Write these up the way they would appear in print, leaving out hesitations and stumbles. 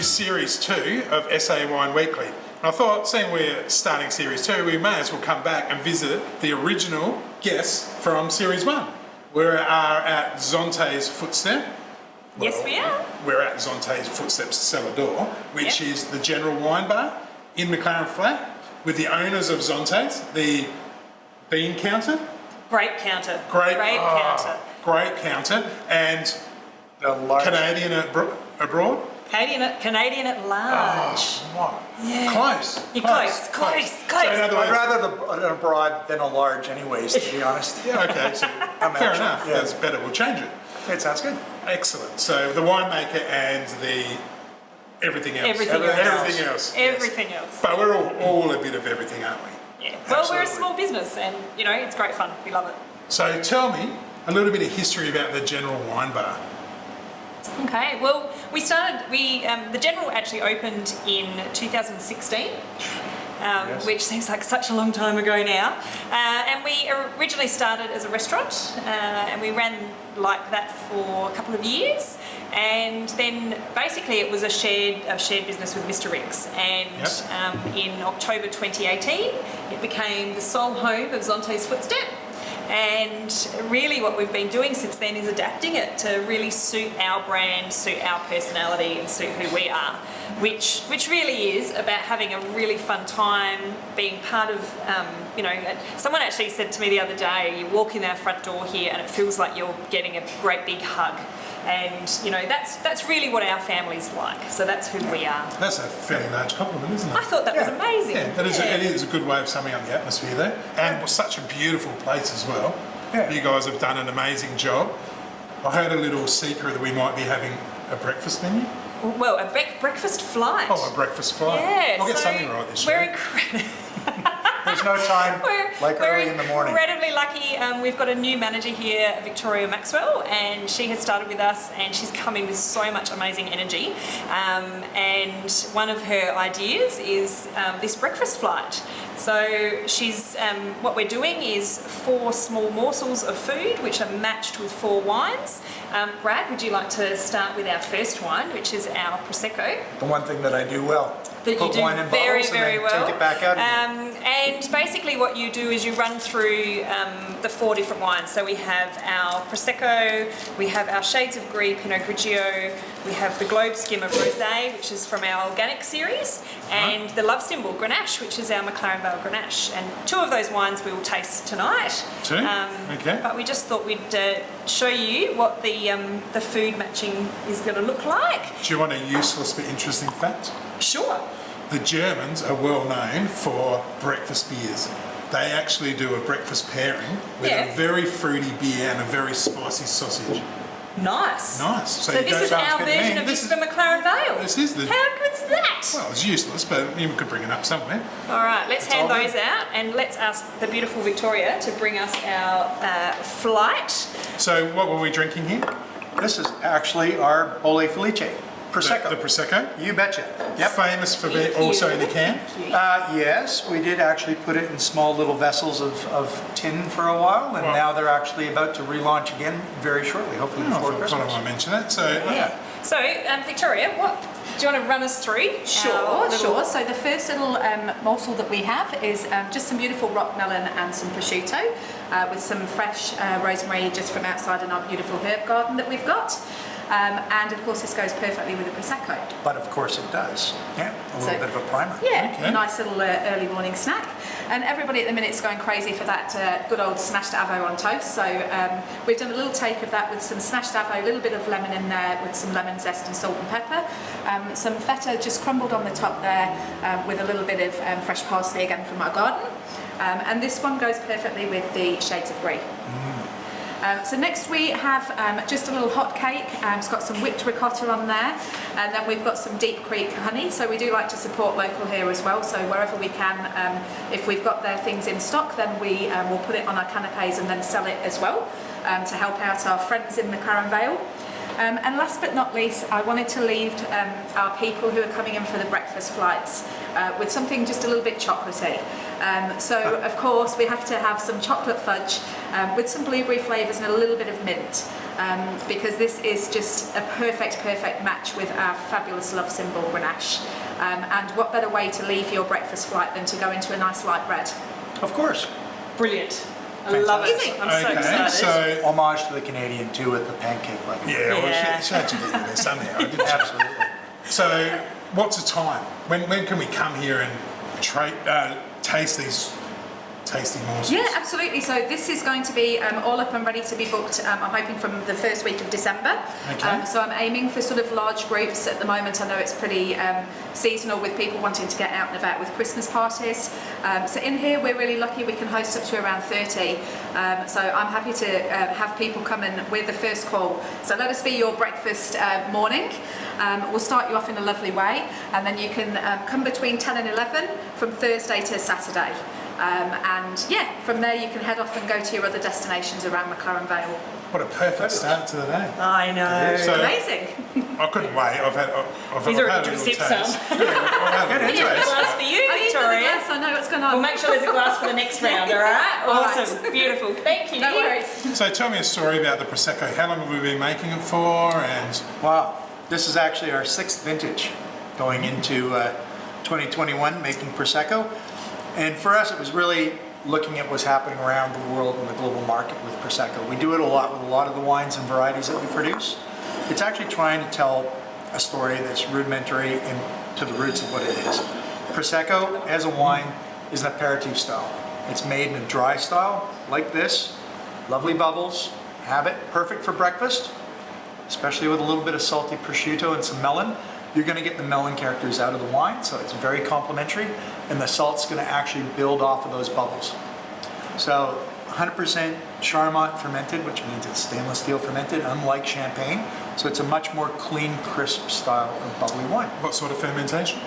to Series 2 of SA Wine Weekly. And I thought, seeing we're starting Series 2, we may as well come back and visit the original guests from Series 1. We are at Zonte'S Footstep. Yes, we are. We're at Zonte'S Footstep Cellar Door, which is the general wine bar in Mclaren Flat with the owners of Zonte'S, the bean counter. Great counter. Great counter. Great counter. And Canadian abroad. Canadian at large. Oh, what? Yeah. Close. You're close. So in other words, I'd rather an abroad than a large anyways, to be honest. yeah, okay, so fair enough. Yeah. That's better. We'll change it. It sounds good. Excellent. So the winemaker and the everything else. Everything else. But we're all a bit of everything, aren't we? Yeah. Well, Absolutely. we're a small business, and it's great fun. We love it. So tell me a little bit of history about the General Wine Bar. Okay. Well, the General actually opened in 2016. Yes. Which seems like such a long time ago now. And we originally started as a restaurant, and we ran like that for a couple of years. And then basically it was a shared business with Mr. Riggs. And in October 2018, it became the sole home of Zonte'S Footstep. And really what we've been doing since then is adapting it to really suit our brand, suit our personality, and suit who we are, which really is about having a really fun time, being part of, someone actually said to me the other day, you walk in our front door here and it feels like you're getting a great big hug. And that's really what our family's like. So that's who we are. That's a fairly large compliment, isn't it? I thought that was amazing. Yeah, it is a good way of summing up the atmosphere there. And such a beautiful place as well. Yeah. You guys have done an amazing job. I heard a little secret that we might be having a breakfast menu. Well, a breakfast flight. Oh, a breakfast flight. Yeah, I'll get something right this year. year. There's no time early in the morning. We're incredibly lucky. We've got a new manager here, Victoria Maxwell, and she has started with us, and she's come in with so much amazing energy. And one of her ideas is this breakfast flight. So what we're doing is 4 small morsels of food, which are matched with 4 wines. Brad, would you like to start with our first wine, which is our Prosecco? The one thing that I do well. That Put you do wine in very, bottles very and then well. take it back out again. And basically what you do is you run through the 4 different wines. So we have our Prosecco, we have our Shades of Gris Pinot Grigio, we have the Globe Skim of Rosé, which is from our organic series, and the Love Symbol Grenache, which is our Mclaren Vale Grenache. And 2 of those wines we will taste tonight. 2? Okay. But we just thought we'd show you what the food matching is going to look like. Do you want a useless but interesting fact? Sure. The Germans are well known for breakfast beers. They actually do a breakfast pairing with a very fruity beer and a very spicy sausage. Nice. So this is our version of this for Mclaren Vale. This is the... How good's that? Well, it's useless, but you could bring it up somewhere. All right, let's hand those out, and let's ask the beautiful Victoria to bring us our flight. So what were we drinking here? This is actually our Bole Felice. Prosecco. The Prosecco? You betcha. Yep. Famous for being also in the can? Yes, we did actually put it in small little vessels of tin for a while, and now they're actually about to relaunch again very shortly, hopefully before Christmas. I want to mention that. So, So, Victoria, do you want to run us through? Sure. So the first little morsel that we have is just some beautiful rock melon and some prosciutto with some fresh rosemary just from outside in our beautiful herb garden that we've got. And of course this goes perfectly with the Prosecco. But of course it does. Yeah, a little bit of a primer. Yeah, a nice little early morning snack. And everybody at the minute is going crazy for that good old smashed avo on toast. So we've done a little take of that with some smashed avo, a little bit of lemon in there with some lemon zest and salt and pepper. Some feta just crumbled on the top there with a little bit of fresh parsley again from our garden. And this one goes perfectly with the Shades of Gris. So next we have just a little hot cake. It's got some whipped ricotta on there, and then we've got some Deep Creek honey. So we do like to support local here as well. So wherever we can, if we've got their things in stock, then we will put it on our canapes and then sell it as well to help out our friends in Mclaren Vale. And last but not least, I wanted to leave our people who are coming in for the breakfast flights with something just a little bit chocolatey. So of course we have to have some chocolate fudge with some blueberry flavours and a little bit of mint, because this is just a perfect match with our fabulous love symbol Grenache. And what better way to leave your breakfast flight than to go into a nice light red? Of course. Brilliant. I love it. Easy. I'm so excited. So Homage to the Canadian too with the pancake button. yeah, well, Yeah. she had to get this done here. I didn't Absolutely. So, what's the time? When can we come here and taste these tasty morsels? Yeah, absolutely. So this is going to be all up and ready to be booked. I'm hoping from the first week of December. Okay. So I'm aiming for sort of large groups at the moment. I know it's pretty seasonal with people wanting to get out and about with Christmas parties. So in here we're really lucky we can host up to around 30. So I'm happy to have people come in with the first call. So let us be your breakfast morning. We'll start you off in a lovely way, and then you can come between 10 and 11 from Thursday to Saturday. And yeah, from there you can head off and go to your other destinations around Mclaren Vale. What a perfect start to the day. I know. So, Amazing. I couldn't wait. He's I've already had a took a little sip, taste. son. Yeah, I've had a We little need a taste. glass for you, I need another Victoria. glass, I know what's going on. We'll make sure there's a glass for the next round, all right? All Awesome. right. Beautiful. Thank you. No dear. worries. So tell me a story about the Prosecco. How long have we been making it for? And Wow. This is actually our 6th vintage going into 2021 making Prosecco. And for us, it was really looking at what's happening around the world in the global market with Prosecco. We do it a lot with a lot of the wines and varieties that we produce. It's actually trying to tell a story that's rudimentary and to the roots of what it is. Prosecco, as a wine, is an aperitif style. It's made in a dry style, like this. Lovely bubbles, have it, perfect for breakfast, especially with a little bit of salty prosciutto and some melon. You're going to get the melon characters out of the wine, so it's very complementary, and the salt's going to actually build off of those bubbles. So 100% Charmat fermented, which means it's stainless steel fermented, unlike champagne. So it's a much more clean, crisp style of bubbly wine. what sort of fermentation?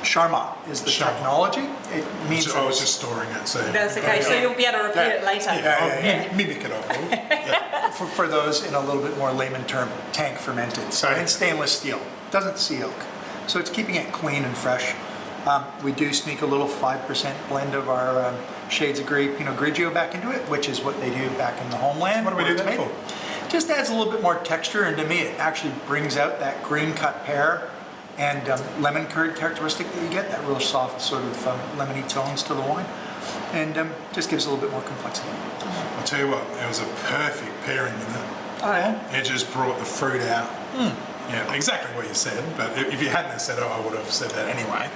Charmat is the Charmat. technology. It means I was just storing it. So That's okay. So you'll be able to repeat it later. I'll mimic it. I will. Yeah. for those in a little bit more layman term, tank fermented. So Okay. in stainless steel, doesn't see oak. So it's keeping it clean and fresh. We do sneak a little 5% blend of our Shades of Grey Pinot Grigio back into it, which is what they do back in the homeland. What do we where do it's that made. for? Just adds a little bit more texture, and to me it actually brings out that green cut pear and lemon curd characteristic that you get, that real soft sort of lemony tones to the wine, and just gives a little bit more complexity. I'll tell you what, it was a perfect pairing with it. Oh, yeah? It just brought the fruit out. Yeah, exactly what you said, but if you hadn't have said it, I would have said that anyway.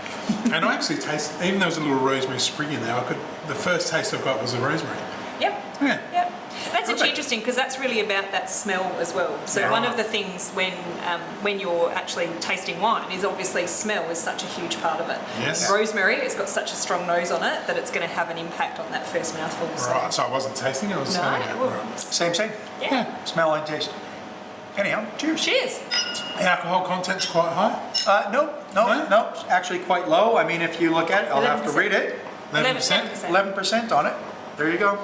And I actually tasted, even though there was a little rosemary sprig in there, the first taste I got was the rosemary. Yep. Yeah. Yep. That's actually Perfect. interesting because that's really about that smell as well. So Yeah. one of the things when you're actually tasting wine is obviously smell is such a huge part of it. Yes. Rosemary has got such a strong nose on it that it's going to have an impact on that first mouthful. So. Right, so I wasn't tasting it, I was smelling it. well, Right. Same. Yeah. Smell and taste. Anyhow, cheers. Cheers. Alcohol content's quite high. No, it's actually quite low. I mean, if you look at it, I'll have to 11%. read it. 11%. 11% on it. There you go.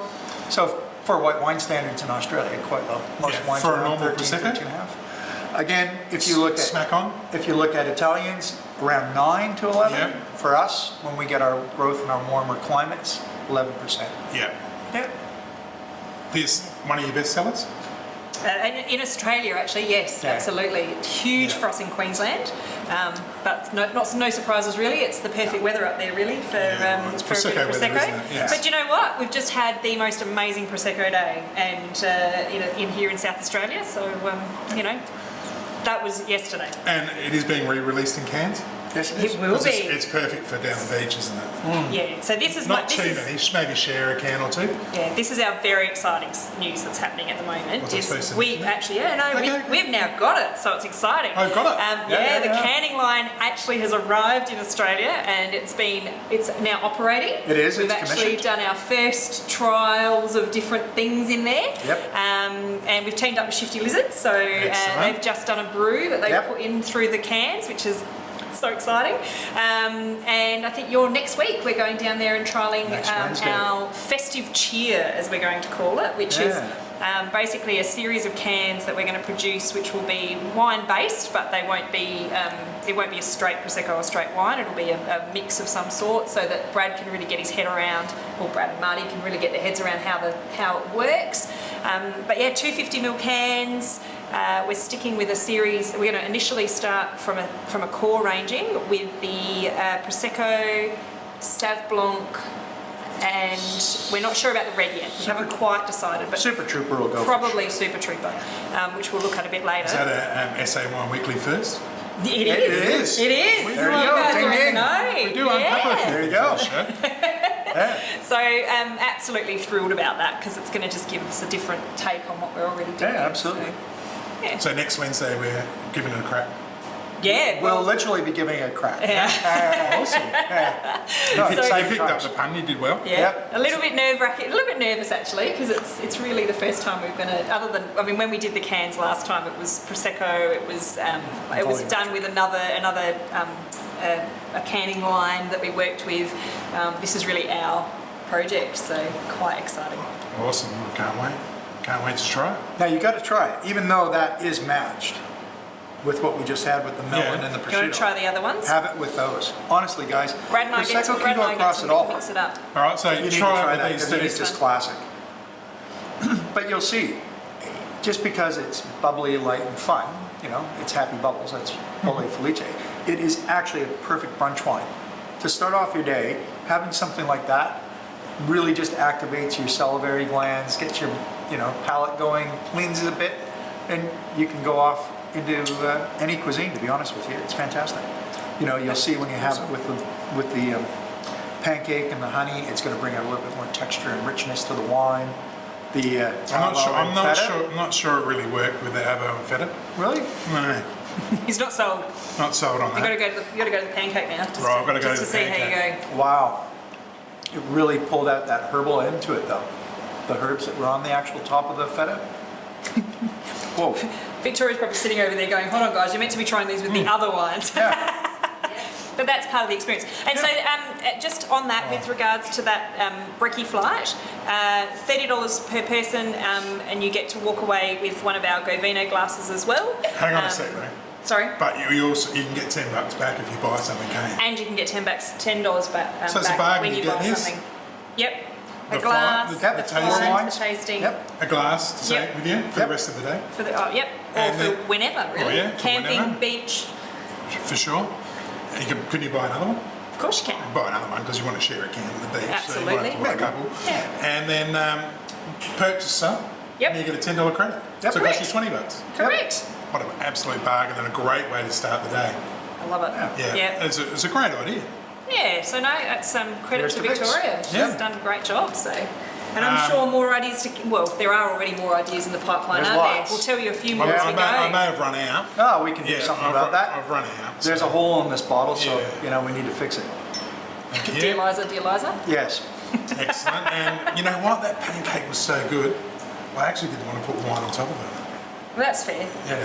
So for white wine standards in Australia, quite low. Most Yeah, wines for are a around normal 13, Prosecco? 13.5. Again, if you look at Smack on. if you look at Italians, around 9 to 11. Yeah. For us, when we get our growth in our warmer climates, 11%. Yeah. Yeah. This one of your best sellers? And in Australia, actually, yes, Yeah. absolutely. Huge Yeah. for us in Queensland. But no surprises really. It's the perfect weather up there really for, Yeah, it's for a bit Prosecco of weather, Prosecco. isn't it? Yes. But you know what? We've just had the most amazing Prosecco day and in here in South Australia. So, that was yesterday. And it is being re-released in cans? Yes, it is. It will 'Cause be. It's perfect for down the beach, isn't it? Yeah, so this is Not this too is, many, maybe share a can or two. Yeah, this is our very exciting news that's happening at the moment. What's it Is supposed to we be? actually, Okay. we've now got it, so it's exciting. Oh, you've got it? The Yeah. canning line actually has arrived in Australia, and it's now operating. It is, We've it's actually commissioned. done our first trials of different things in there. Yep. And we've teamed up with Shifty Lizard, so Excellent. they've just done a brew that they've Yep. put in through the cans, which is so exciting. And I think next week we're going down there and trialing Next Wednesday. our festive cheer, as we're going to call it, which is Yeah. basically a series of cans that we're going to produce, which will be wine-based, but they won't be. It won't be a straight Prosecco or straight wine. It'll be a mix of some sort, so that Brad can really get his head around, or Brad and Marty can really get their heads around how it works. But yeah, 250ml cans. We're sticking with a series. We're going to initially start from a core ranging with the Prosecco, Sauv Blanc, and we're not sure about the red yet. We haven't quite decided, but Super Trooper will go. probably Super Trooper, which we'll look at a bit later. Is that a SA Wine Weekly first? It is. There you go. guys Ding, already ding. know. We do unpublish There you go. Yeah. So absolutely thrilled about that, because it's going to just give us a different take on what we're already doing. Yeah, absolutely. So, yeah. So next Wednesday we're giving it a crack. Yeah. We'll literally be giving it a crack. Yeah. Awesome. Yeah. No, So- You exciting picked up times. the pun, you did well. Yeah, Yep. a little bit nerve-wracking, a little bit nervous actually, because it's really the first time we're going to, other than, I mean, when we did the cans last time, it was Prosecco, it was done with another a canning line that we worked with. This is really our project, so quite exciting. Awesome. Can't wait. Can't wait to try it. Now you got to try it, even though that is matched with what we just had with the melon Yeah. and the Do you want prosciutto. to try the other ones? Have it with those. Honestly, guys, Brad and I get Prosecco to, can go across it all. mix it up. All right, so You need to try try it that with these because it two. is just classic. But you'll see, just because it's bubbly, light, and fun, it's happy bubbles. That's Ole Felice. It is actually a perfect brunch wine to start off your day. Having something like that really just activates your salivary glands, gets your palate going, cleanses a bit, and you can go off into any cuisine. To be honest with you, it's fantastic. You'll see when you have it with the pancake and the honey, it's going to bring out a little bit more texture and richness to the wine. The I'm not sure it really worked with the avo and feta. Really? No, He's not sold. not sold on You got to that. go to the pancake now. Just, Right, I've gotta go just to to the see how pancake. you go. Wow. It really pulled out that herbal end to it, though. The herbs that were on the actual top of the feta. Whoa. Victoria's probably sitting over there going, "Hold on, guys, you're meant to be trying these with the other wines." Yeah. But that's part of the experience. And so, just on that, with regards to that brekkie flight, $30 per person, and you get to walk away with one of our Govino glasses as well. Hang on a sec, though. Sorry. But you can get $10 back if you buy something, can't you? And you can get $10 back, So it's a back bargain, when you you get buy this? something. Yep. The A glass, flight, Yep, the the tasting, wines. the tasting. Yep. a glass to take Yep. with you for Yep. the rest of the day, For the or And for then- whenever, really. yeah, for Camping, whenever. beach. for sure. Can you buy another one? Of course you can. Buy another one because you want to share a can at the beach. So you might Absolutely. have to buy a couple. Yeah. And then purchase some. Yep. And you get a $10 credit. Yep. So it costs you $20. Correct. What an absolute bargain and a great way to start the day. I love it. Yeah. Yeah. It's a great idea. Yeah, so no, that's credit Here's to the mix. Victoria. She's Yeah. done a great job. So, and I'm sure more ideas there are already more ideas in the pipeline, There's aren't lots. there? We'll tell you a few more I, as I, we may, I go. may have run out. Oh, we can do something about that. I've run out. There's so- a hole in this bottle, so Yeah. we need to fix it. Dear Yeah. Liza. Yes. Excellent. And you know what? That pancake was so good. I actually didn't want to put wine on top of it. Well, that's fair. Yeah,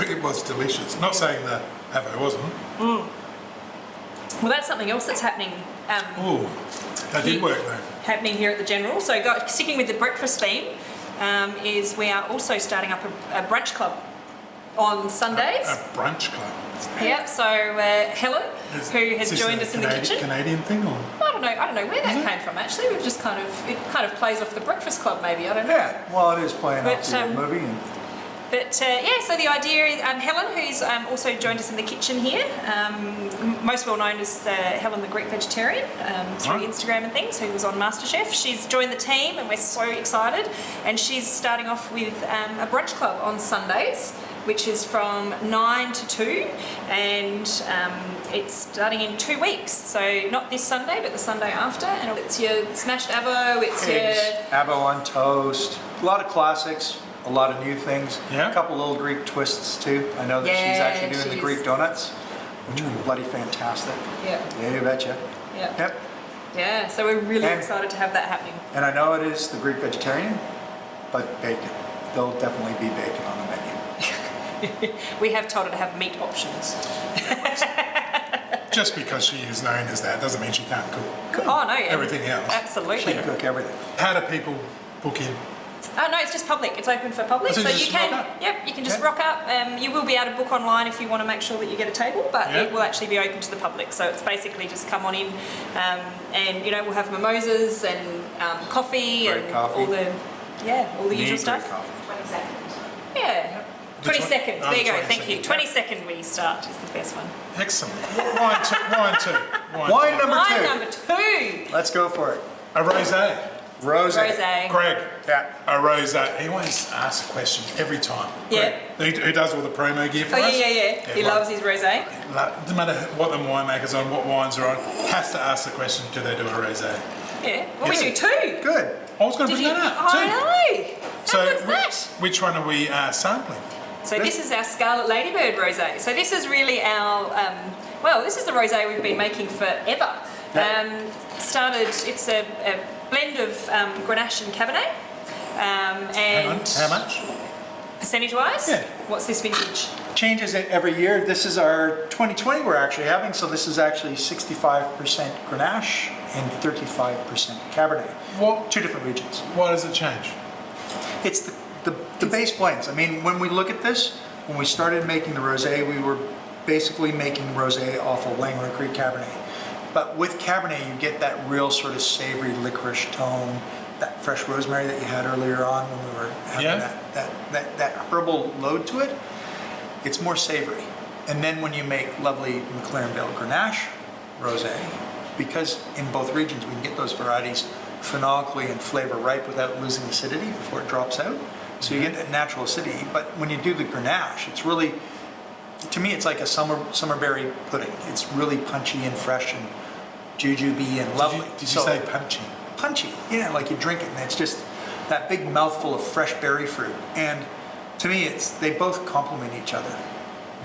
it was delicious. Not saying that Avo wasn't. Well, that's something else that's happening. Ooh, that did work though. Happening here at the General. So, sticking with the breakfast theme, is we are also starting up a brunch club on Sundays. A brunch club. Yeah. So Helen, who has Is this joined a us in the kitchen. Canadian thing or? I don't know where that came from. Actually, we've just it kind of plays off the Breakfast Club, maybe. I don't know. Yeah. Well, it is playing But, off the movie. And But so the idea is Helen, who's also joined us in the kitchen here, most well known as Helen the Greek vegetarian through Right. Instagram and things, who was on MasterChef. She's joined the team and we're so excited. And she's starting off with a brunch club on Sundays, which is from 9 to 2, and it's starting in 2 weeks. So not this Sunday, but the Sunday after. And it's your smashed avo, it's eggs, your... avo on toast, a lot of classics, a lot of new things. Yeah. A couple little Greek twists too. I know that Yeah, she's actually doing the she's- Greek donuts, which are bloody fantastic. Yeah, Yeah, you betcha. yeah. Yep. Yeah, so we're really And- excited to have that happening. And I know it is the Greek vegetarian, but bacon. There'll definitely be bacon on the menu. We have told her to have meat options. Just because she is known as that doesn't mean she can't cook. Oh no, yeah. Everything else. She Absolutely. can cook everything. How do people book in? Oh no, it's just public. It's open for public, So so you you just can. rock up? Yep, you can just Okay. rock up. You will be able to book online if you want to make sure that you get a table, but Yeah. it will actually be open to the public. So it's basically just come on in, and we'll have mimosas and coffee Great and coffee. all the usual Need stuff. great coffee. 22nd. Yeah. The 22nd. oh, There you the go. Thank you. 22nd. 22nd we start is the first one. Excellent. Wine two. Wine two. Wine number Line two. number 2. Let's go for it. A rosé. Rosé. Rosé. Greg, Yeah. a rosé. He always asks a question every time. Yeah. Greg, who does all the promo gear for Oh us? yeah. He well, loves his rosé. No matter what the winemakers on, what wines are on, has to ask the question: do they do a rosé? Yeah. Well, Yes. we do 2. Good. I was going to Did bring you? that up. I too. know. So, How good's that? which one are we sampling? So this is our Scarlet Ladybird rosé. So this is really our, this is the rosé we've been making forever. Yeah. It's a blend of Grenache and Cabernet. Hang on. And How much? percentage-wise? Yeah. What's this vintage? Changes it every year. This is our 2020 we're actually having, so this is actually 65% Grenache and 35% Cabernet. What? 2 different regions. Why does it change? It's the base blends. I mean, when we look at this, when we started making the rosé, we were basically making rosé off of Langler Creek Cabernet. But with Cabernet, you get that real sort of savory licorice tone, that fresh rosemary that you had earlier on when we were having Yeah. that herbal load to it. It's more savory. And then when you make lovely Mclaren Vale Grenache rosé, because in both regions we can get those varieties phenologically and flavor ripe without losing acidity before it drops out. So you get that natural acidity. But when you do the Grenache, it's really, to me, it's like a summerberry pudding. It's really punchy and fresh and jujube and lovely. Did you So- say punchy? punchy? Yeah, like you drink it and it's just that big mouthful of fresh berry fruit. And to me, they both complement each other.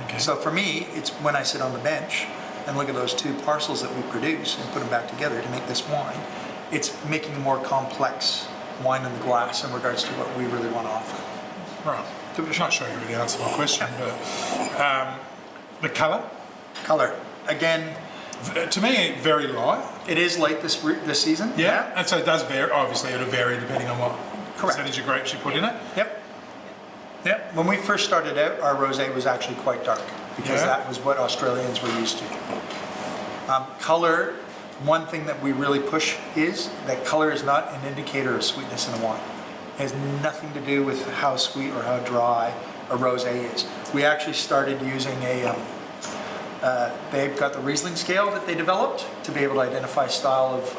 Okay. So for me, it's when I sit on the bench and look at those 2 parcels that we produce and put them back together to make this wine, it's making a more complex wine in the glass in regards to what we really want to offer. Right. I'm not sure you really answered my question, but the colour, Color, again, to me, very light. it is late this season. Yeah, and so it does vary. Obviously, it'll vary depending on what Correct. percentage of grapes you put in it. Yep. Yep. When we first started out, our rosé was actually quite dark because Yeah. that was what Australians were used to. Color, one thing that we really push is that color is not an indicator of sweetness in a wine. It has nothing to do with how sweet or how dry a rosé is. We actually started using they've got the Riesling Scale that they developed to be able to identify style of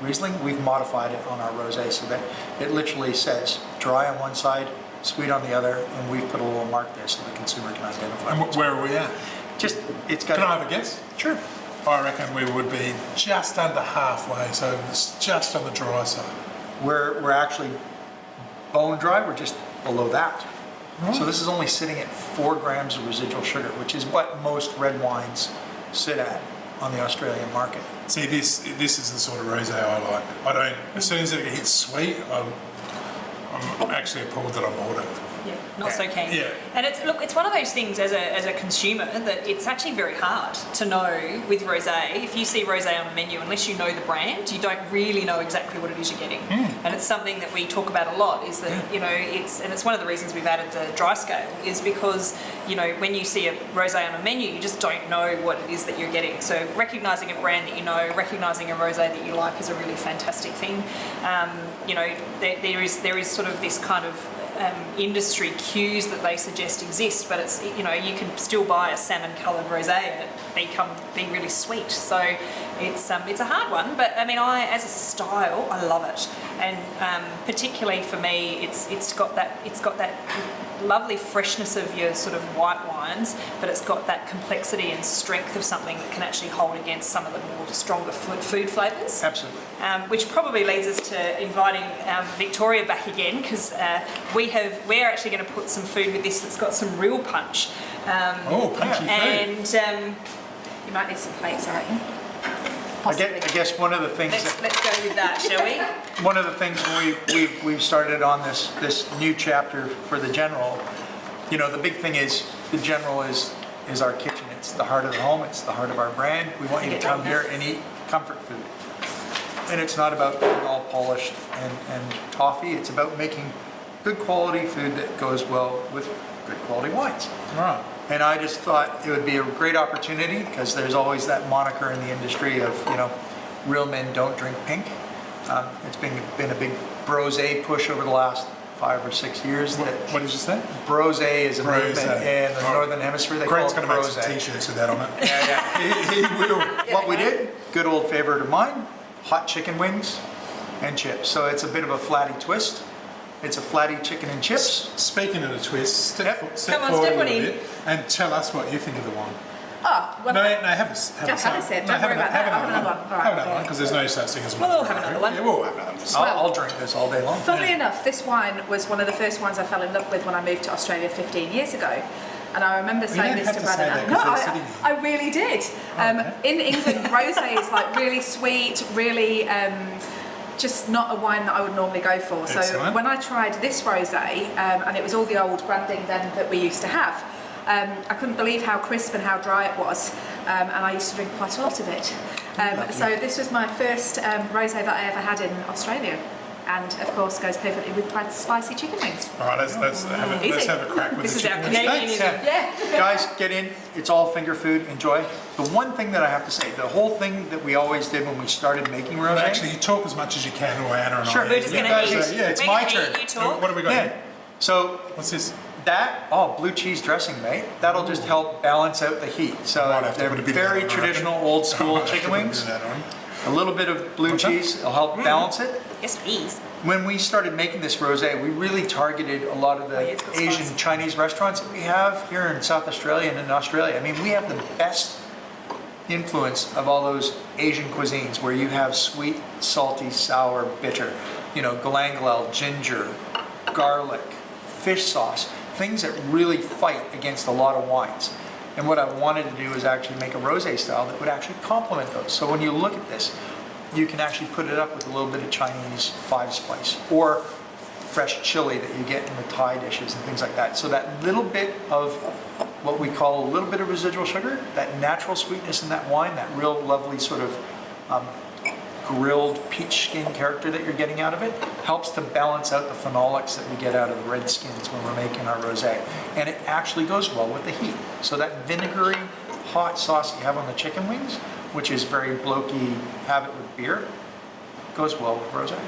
Riesling. We've modified it on our rosé so that it literally says dry on one side, sweet on the other, and we've put a little mark there so the consumer can identify. And where are we at? Just, it's got. Can I have a guess? Sure. I reckon we would be just under halfway, so it's just on the dry side. We're actually bone dry. We're just below that. So this is only sitting at 4 grams of residual sugar, which is what most red wines sit at on the Australian market. See, this is the sort of rosé I like. I don't. As soon as it hits sweet, I'm actually appalled that I bought it. Yeah, not so keen. Yeah. And it's one of those things as a consumer that it's actually very hard to know with rosé. If you see rosé on a menu, unless you know the brand, you don't really know exactly what it is you're getting. And it's something that we talk about a lot. Is that it's one of the reasons we've added the dry scale is because when you see a rosé on a menu, you just don't know what it is that you're getting. So recognizing a brand that you know, recognizing a rosé that you like is a really fantastic thing. There is sort of this kind of industry cues that they suggest exist, but it's you can still buy a salmon coloured rosé and it be really sweet. So it's a hard one, but I mean, as a style, I love it, and particularly for me, it's got that lovely freshness of your sort of white wines, but it's got that complexity and strength of something that can actually hold against some of the more stronger food flavours. Absolutely. Which probably leads us to inviting Victoria back again, because we're actually going to put some food with this that's got some real punch. Punchy food. And You might need some plates, I reckon. I guess one of the things let's go with that, shall we? one of the things we've started on this new chapter for the General, the big thing is the General is our kitchen. It's the heart of the home. It's the heart of our brand. We want you to come here and eat comfort food. And it's not about being all polished and toffee. It's about making good quality food that goes well with good quality wines. Right. And I just thought it would be a great opportunity because there's always that moniker in the industry of, real men don't drink pink. It's been a big brosé push over the last 5 or 6 years. What did you say? Brosé is a movement in the Northern Hemisphere. They Grant's call it going to make some brosé. t-shirts with that on it. Yeah. He will. What we did, good old favorite of mine, hot chicken wings and chips. So it's a bit of a flatty twist. It's a flatty chicken and chips. Speaking of the twist, step Come on, forward step a one little in. bit and tell us what you think of the wine. Oh, well, No, have a Just have a sip, don't have worry about that. Have another one. All right. Have another one, because there's no such thing as one. We'll all have another one. Yeah, we'll have another one. I'll drink this all day long. funnily enough, this wine was one of the first wines I fell in love with when I moved to Australia 15 years ago. And I remember saying don't this have to to say Brandon. that No, 'cause they're sitting here. I really did. In England, rosé is like really sweet, really just not a wine that I would normally go for. So Excellent. when I tried this rosé, and it was all the old branding then that we used to have, I couldn't believe how crisp and how dry it was, and I used to drink quite a lot of it. So this was my first rosé that I ever had in Australia, and of course goes perfectly with quite spicy chicken wings. All right, let's have a crack with This the is our chicken wings. Canadianism. Thanks. Yeah. Guys, get in. It's all finger food. Enjoy. The one thing that I have to say, the whole thing that we always did when we started making rosé. Well, actually, you talk as much as you can, or Anna and Sure. I. We're just You gonna guys eat. are- Yeah, it's We're my gonna turn. eat, you talk. What have we got Yeah. here? So What's this? blue cheese dressing, mate. That'll just help balance out the heat. So Might have to they're put a bit of very that on, I traditional, reckon. old I school might have to chicken put a bit wings. of that on. A little bit of blue What's that? cheese will help balance it. Yes, please. When we started making this rosé, we really targeted a lot of yeah, the it's got Asian spice. Chinese restaurants that we have here in South Australia and in Australia. I mean, we have the best influence of all those Asian cuisines where you have sweet, salty, sour, bitter, galang galal, ginger, garlic, fish sauce, things that really fight against a lot of wines. And what I wanted to do is actually make a rosé style that would actually complement those. So when you look at this, you can actually put it up with a little bit of Chinese 5-spice or fresh chili that you get in the Thai dishes and things like that. So that little bit of what we call a little bit of residual sugar, that natural sweetness in that wine, that real lovely sort of grilled peach skin character that you're getting out of it, helps to balance out the phenolics that we get out of the red skins when we're making our rosé. And it actually goes well with the heat. So that vinegary, hot sauce you have on the chicken wings, which is very blokey, have it with beer, goes well with rosé.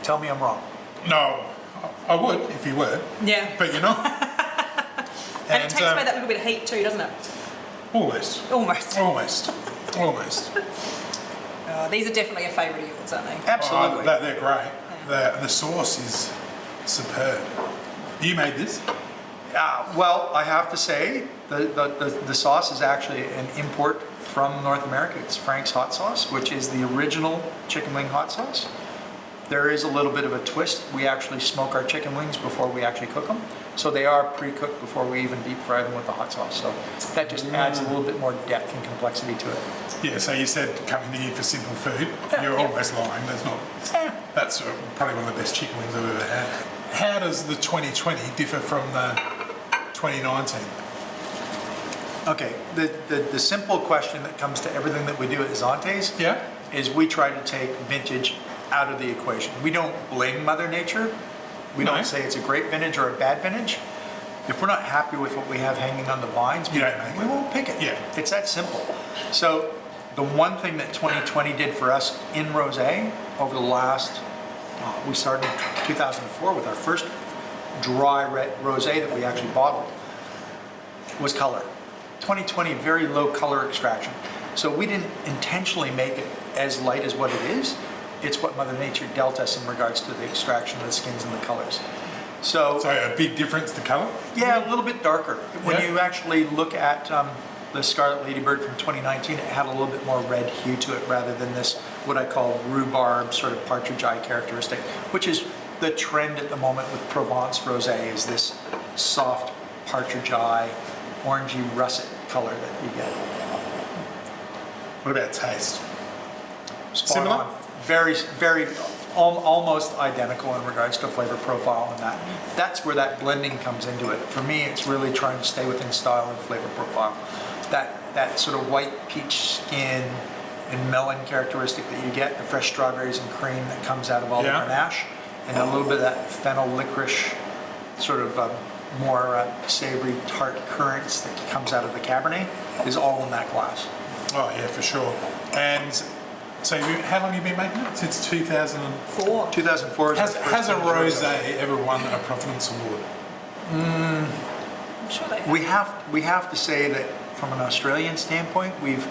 Tell me I'm wrong. No, I would if you were, Yeah. but you're not. And it takes away that little bit of heat too, doesn't it? Almost. Almost. These are definitely a favourite of yours, aren't they? Absolutely. Oh, they're great. The sauce is superb. You made this? Well, I have to say, the sauce is actually an import from North America. It's Frank's hot sauce, which is the original chicken wing hot sauce. There is a little bit of a twist. We actually smoke our chicken wings before we actually cook them. So they are pre-cooked before we even deep fry them with the hot sauce. So that just adds a little bit more depth and complexity to it. Yeah, so you said coming to you for simple food. You're almost lying. That's probably one of the best chicken wings I've ever had. How does the 2020 differ from the 2019? Okay, the simple question that comes to everything that we do at Zonte's Yeah? is we try to take vintage out of the equation. We don't blame Mother Nature. We No. don't say it's a great vintage or a bad vintage. If we're not happy with what we have hanging on the vines, You don't make we it. won't pick it. Yeah. It's that simple. So the one thing that 2020 did for us in Rosé over the last, we started in 2004 with our first dry red Rosé that we actually bottled, was color. 2020, very low color extraction. So we didn't intentionally make it as light as what it is. It's what Mother Nature dealt us in regards to the extraction of the skins and the colors. So a big difference to colour? yeah, a little bit darker. When Yeah. you actually look at the Scarlet Ladybird from 2019, it had a little bit more red hue to it rather than this, what I call rhubarb, sort of partridge eye characteristic, which is the trend at the moment with Provence Rosé, is this soft partridge eye, orangey russet color that you get. What about taste? Spot Similar? on. Very, very, almost identical in regards to flavor profile and that. That's where that blending comes into it. For me, it's really trying to stay within style and flavor profile. That sort of white peach skin, and melon characteristic that you get, the fresh strawberries and cream that comes out of all Yeah. the Grenache, and a little bit of that fennel licorice sort of more savory tart currants that comes out of the Cabernet is all in that glass. Oh yeah, for sure. And so how long have you been making it? Since 2004? 2004 is Has the first a vintage rosé ever won a Provenance Award? I'm sure they have. We have to say that from an Australian standpoint, we've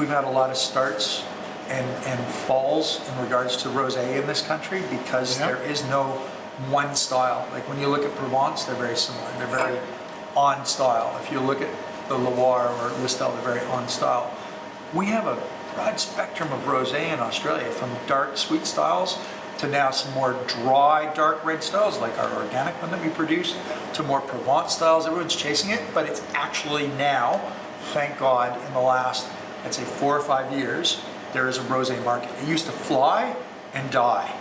had a lot of starts and falls in regards to rosé in this country because Yeah. there is no one style. Like when you look at Provence, they're very similar. They're very on style. If you look at the Loire or Listel, they're very on style. We have a broad spectrum of rosé in Australia, from dark sweet styles to now some more dry dark red styles like our organic one that we produce, to more Provence styles. Everyone's chasing it, but it's actually now, thank God, in the last, I'd say 4 or 5 years, there is a rosé market. It used to fly and die.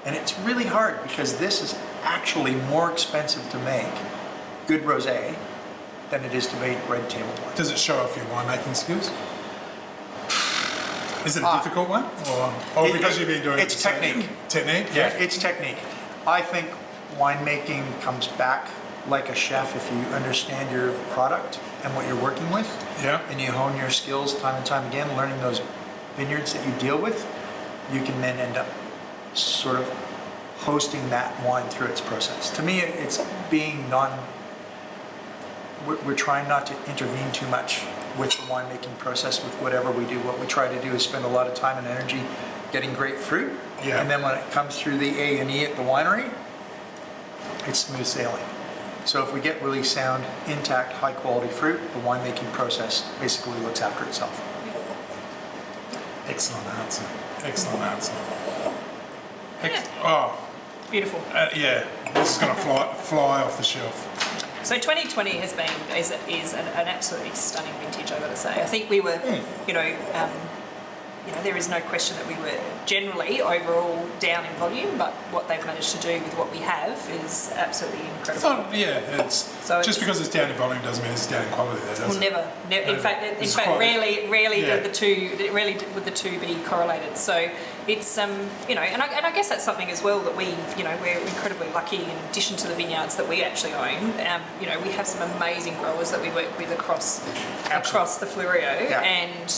And it's really hard because this is actually more expensive to make good rosé than it is to make red table wine. Does it show off your winemaking skills? Is it a difficult one? Or because you've been doing it's it? technique. Technique? Yeah, it's technique. I think winemaking comes back like a chef if you understand your product and what you're working with. Yeah. And you hone your skills time and time again, learning those vineyards that you deal with, you can then end up sort of hosting that wine through its process. To me, it's being we're trying not to intervene too much with the winemaking process with whatever we do. What we try to do is spend a lot of time and energy getting great fruit. Yeah. And then when it comes through the A&E at the winery, it's smooth sailing. So if we get really sound, intact, high quality fruit, the winemaking process basically looks after itself. Excellent answer. Excellent answer. Yeah. Oh, Beautiful. yeah. This is going to fly off the shelf. So 2020 is an absolutely stunning vintage, I got to say. I think we were, there is no question that we were generally overall down in volume, but what they've managed to do with what we have is absolutely incredible. So just because it's down in volume doesn't mean it's down in quality. There, does it? Never. In fact, rarely Yeah. would the two be correlated. So it's and I guess that's something as well that we're incredibly lucky. In addition to the vineyards that we actually own, we have some amazing growers that we work with across the Fleurieu, Yeah. and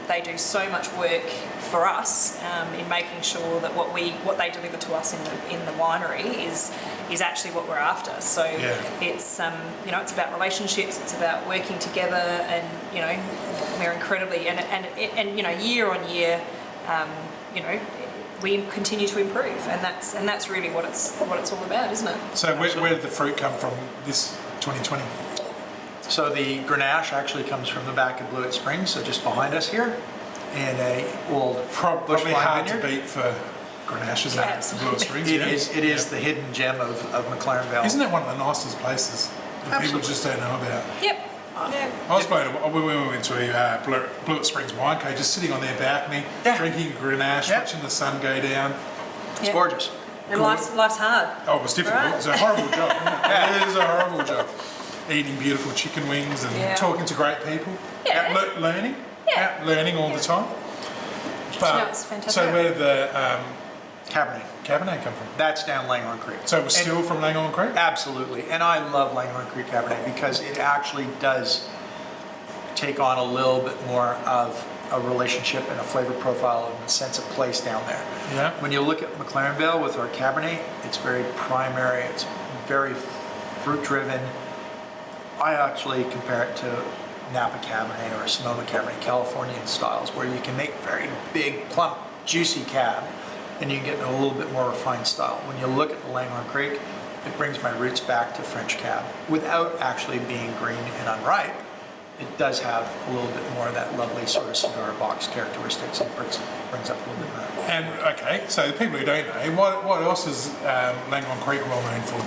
they do so much work for us in making sure that what they deliver to us in the winery is actually what we're after. So Yeah. it's it's about relationships, it's about working together, and we're incredibly and year on year, we continue to improve, and that's really what it's all about, isn't it? So where did the fruit come from this 2020? So the Grenache actually comes from the back of Blewett Springs, so just behind us here, in a old Probably bushvine hard to vineyard. beat for Grenache, isn't it? Absolutely. Blewett Springs, It yeah. is the hidden gem of Mclaren Vale. Isn't it one of the nicest places that people Absolutely. just don't know about? Yep. Yeah. I was blown away when we went to Blewett Springs Wine Co, just sitting on their balcony, Yeah. drinking Grenache, Yeah. watching the sun go down. It's Yeah. gorgeous. And life's hard. Oh, it was difficult. Right. It was a horrible job. Wasn't it? It was a horrible job. Eating beautiful chicken wings and Yeah. talking to great people. Yeah. Out learning. Yeah. Out learning all the time. But, No, it's fantastic. So where did the Cabernet. Cabernet come from? That's down Langhorne Creek. So it was And- still from Langhorne Creek? Absolutely. And I love Langhorne Creek Cabernet because it actually does take on a little bit more of a relationship and a flavor profile and a sense of place down there. Yeah. When you look at Mclaren Vale with our Cabernet, it's very primary, it's very fruit driven. I actually compare it to Napa Cabernet or Sonoma Cabernet, Californian styles, where you can make very big, plump, juicy cab, and you can get a little bit more refined style. When you look at the Langhorne Creek, it brings my roots back to French cab without actually being green and unripe. It does have a little bit more of that lovely sort of cigar box characteristics and brings up a little bit more. And okay, so the people who don't know, what else is Langhorne Creek well known for?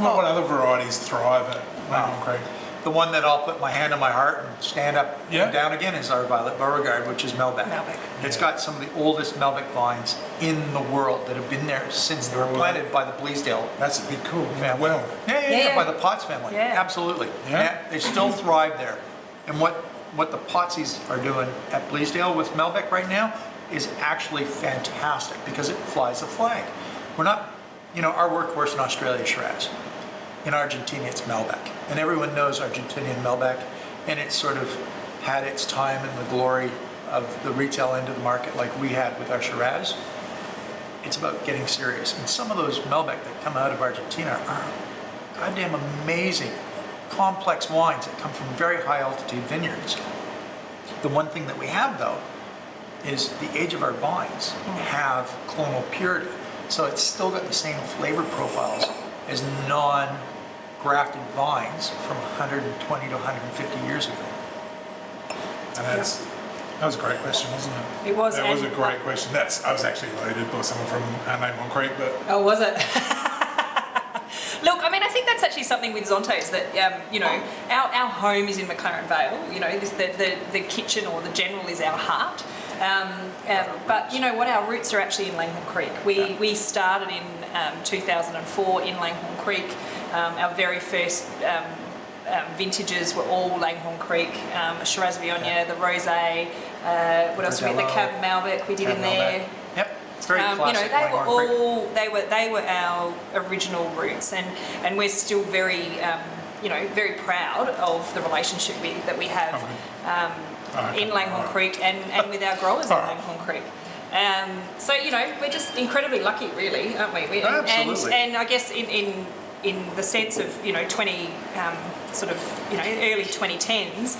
What other varieties thrive at Langhorne Creek? The one that I'll put my hand on my heart and stand up Yeah. and down again is our Violet Beauregard, which is Malbec. Malbec. It's got some of the oldest Malbec vines in the world that have been there since they were planted by the Bleasdale That's a bit cool. family. Well, Yeah, Yeah. by the Potts family. Yeah. Absolutely. Yeah. They still thrive there. And what what the Potsies are doing at Bleasdale with Malbec right now is actually fantastic because it flies the flag. We're not, our workhorse in Australia is Shiraz. In Argentina, it's Malbec. And everyone knows Argentinian Malbec, and it's sort of had its time in the glory of the retail end of the market like we had with our Shiraz. It's about getting serious. And some of those Malbec that come out of Argentina are goddamn amazing, complex wines that come from very high altitude vineyards. The one thing that we have though is the age of our vines have clonal purity. So it's still got the same flavor profiles as non-grafted vines from 120 to 150 years ago. And that was a great question, wasn't it? It was. That was a great question. I was actually loaded by someone from Namon Creek, but... Oh, was it? Look, I mean, I think that's actually something with Zonte's that, our home is in Mclaren Vale. The kitchen or the general is our heart. But you know what, our roots are actually in Langhorne Creek. We started in 2004 in Langhorne Creek. Our very first vintages were all Langhorne Creek, Shiraz Viognier, the Rosé, what else did we, the Cab Malbec we did in there. Yep, it's very classic. They were our original roots, and we're still very very proud of the relationship that we have in Langhorne Creek and with our growers in Langhorne Creek. So we're just incredibly lucky, really, aren't we? Absolutely. And I guess in the sense of early 2010s,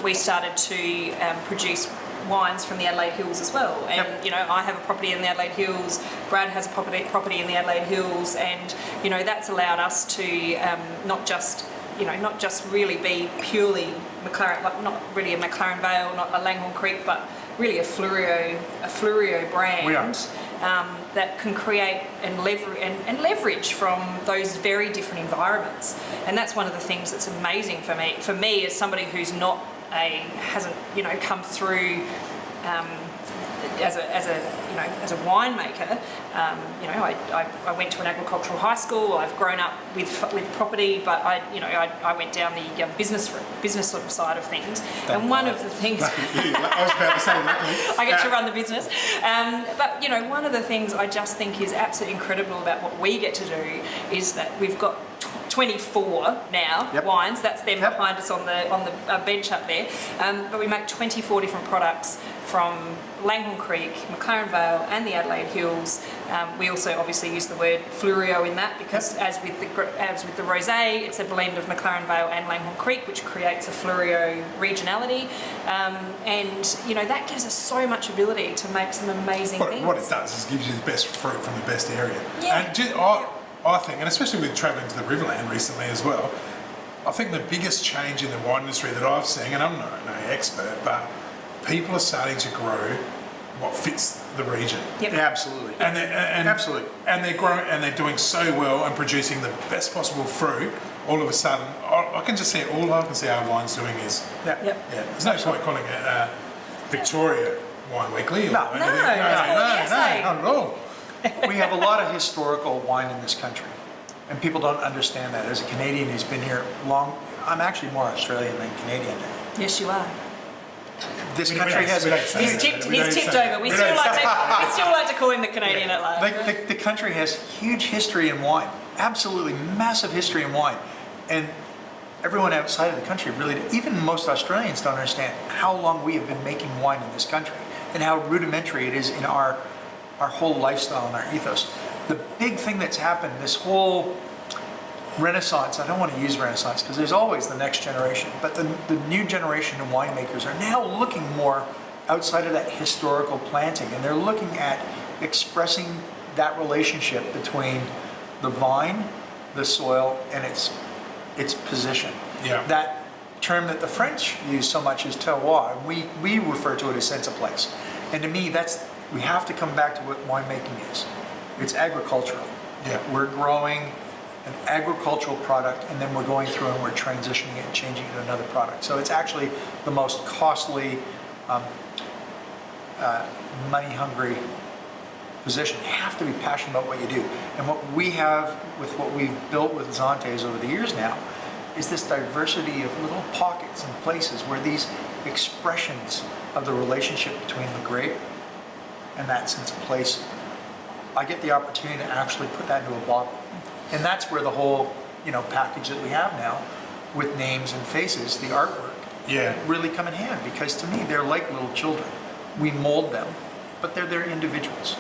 we started to produce wines from the Adelaide Hills as well. And I have a property in the Adelaide Hills. Brad has a property in the Adelaide Hills, and that's allowed us to not just really be purely Mclaren, like not really a Mclaren Vale, not a Langhorne Creek, but really a Flurio brand that can create and leverage from those very different environments. And that's one of the things that's amazing for me. For me, as somebody who's hasn't come through as a winemaker, I went to an agricultural high school. I've grown up with property, but I went down the business sort of side of things. And one of the things I was about to say, luckily. I get to run the business. But one of the things I just think is absolutely incredible about what we get to do is that we've got 24 now wines. That's them behind us on the bench up there. But we make 24 different products from Langhorne Creek, Mclaren Vale, and the Adelaide Hills. We also obviously use the word Flurio in that because, as with the Rosé, it's a blend of Mclaren Vale and Langhorne Creek, which creates a Flurio regionality. And that gives us so much ability to make some amazing things. What it does is gives you the best fruit from the best area. Yeah. And I think, and especially with travelling to the Riverland recently as well, I think the biggest change in the wine industry that I've seen, and I'm no expert, but people are starting to grow what fits the region. Yep. Absolutely. Absolutely. And they're growing, and they're doing so well and producing the best possible fruit. All of a sudden, I can just see all I can see our wine's doing is. There's no point calling it Victoria Wine Weekly. Or No, not at all. We have a lot of historical wine in this country, and people don't understand that. As a Canadian who's been here long, I'm actually more Australian than Canadian now. Yes, you are. This country has He's tipped over. We still like to call him the Canadian at large. The country has huge history in wine, absolutely massive history in wine, and everyone outside of the country really, even most Australians don't understand how long we have been making wine in this country and how rudimentary it is in our whole lifestyle and our ethos. The big thing that's happened, this whole renaissance, I don't want to use renaissance because there's always the next generation, but the new generation of winemakers are now looking more outside of that historical planting, and they're looking at expressing that relationship between the vine, the soil, and its position. Yeah. That term that the French use so much is terroir. We refer to it as sense of place. And to me, we have to come back to what winemaking is. It's agricultural. Yeah. We're growing an agricultural product, and then we're going through and we're transitioning it and changing it to another product. So it's actually the most costly, money-hungry position. You have to be passionate about what you do. And what we have with what we've built with Zonte's over the years now is this diversity of little pockets and places where these expressions of the relationship between the grape and that sense of place, I get the opportunity to actually put that into a bottle. And that's where the whole, package that we have now with names and faces, the artwork, really come in hand, because to me, they're like little children. We mold them, but they're individuals.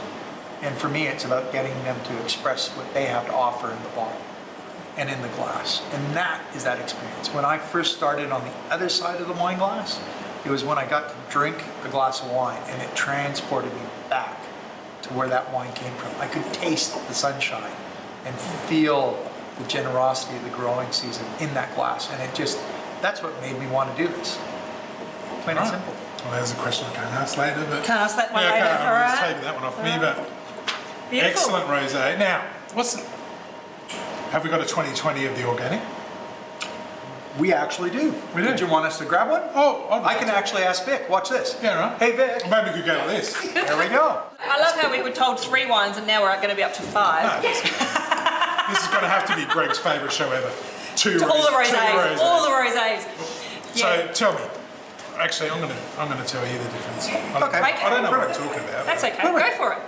And for me, it's about getting them to express what they have to offer in the bottle and in the glass. And that is that experience. When I first started on the other side of the wine glass, it was when I got to drink a glass of wine and it transported me back to where that wine came from. I could taste the sunshine and feel the generosity of the growing season in that glass. And that's what made me want to do this. Plain and simple. Well, there's a question I can't ask later, but Can't ask that one later. I'm All just right. taking that one off me. But Beautiful. excellent rosé. Now, have we got a 2020 of the organic? We actually do. We do. Did you want us to grab one? Oh, I can actually ask Vic. Watch this. Yeah, right. Hey, Vic. Well, maybe we could go to this. There we go. I love how we were told 3 wines and now we're going to be up to 5. No, this is going to have to be Greg's favourite show ever. All the rosés. All the rosés. So tell me. Actually, I'm going to tell you the difference. I don't know what I'm talking about. That's okay. Go for it.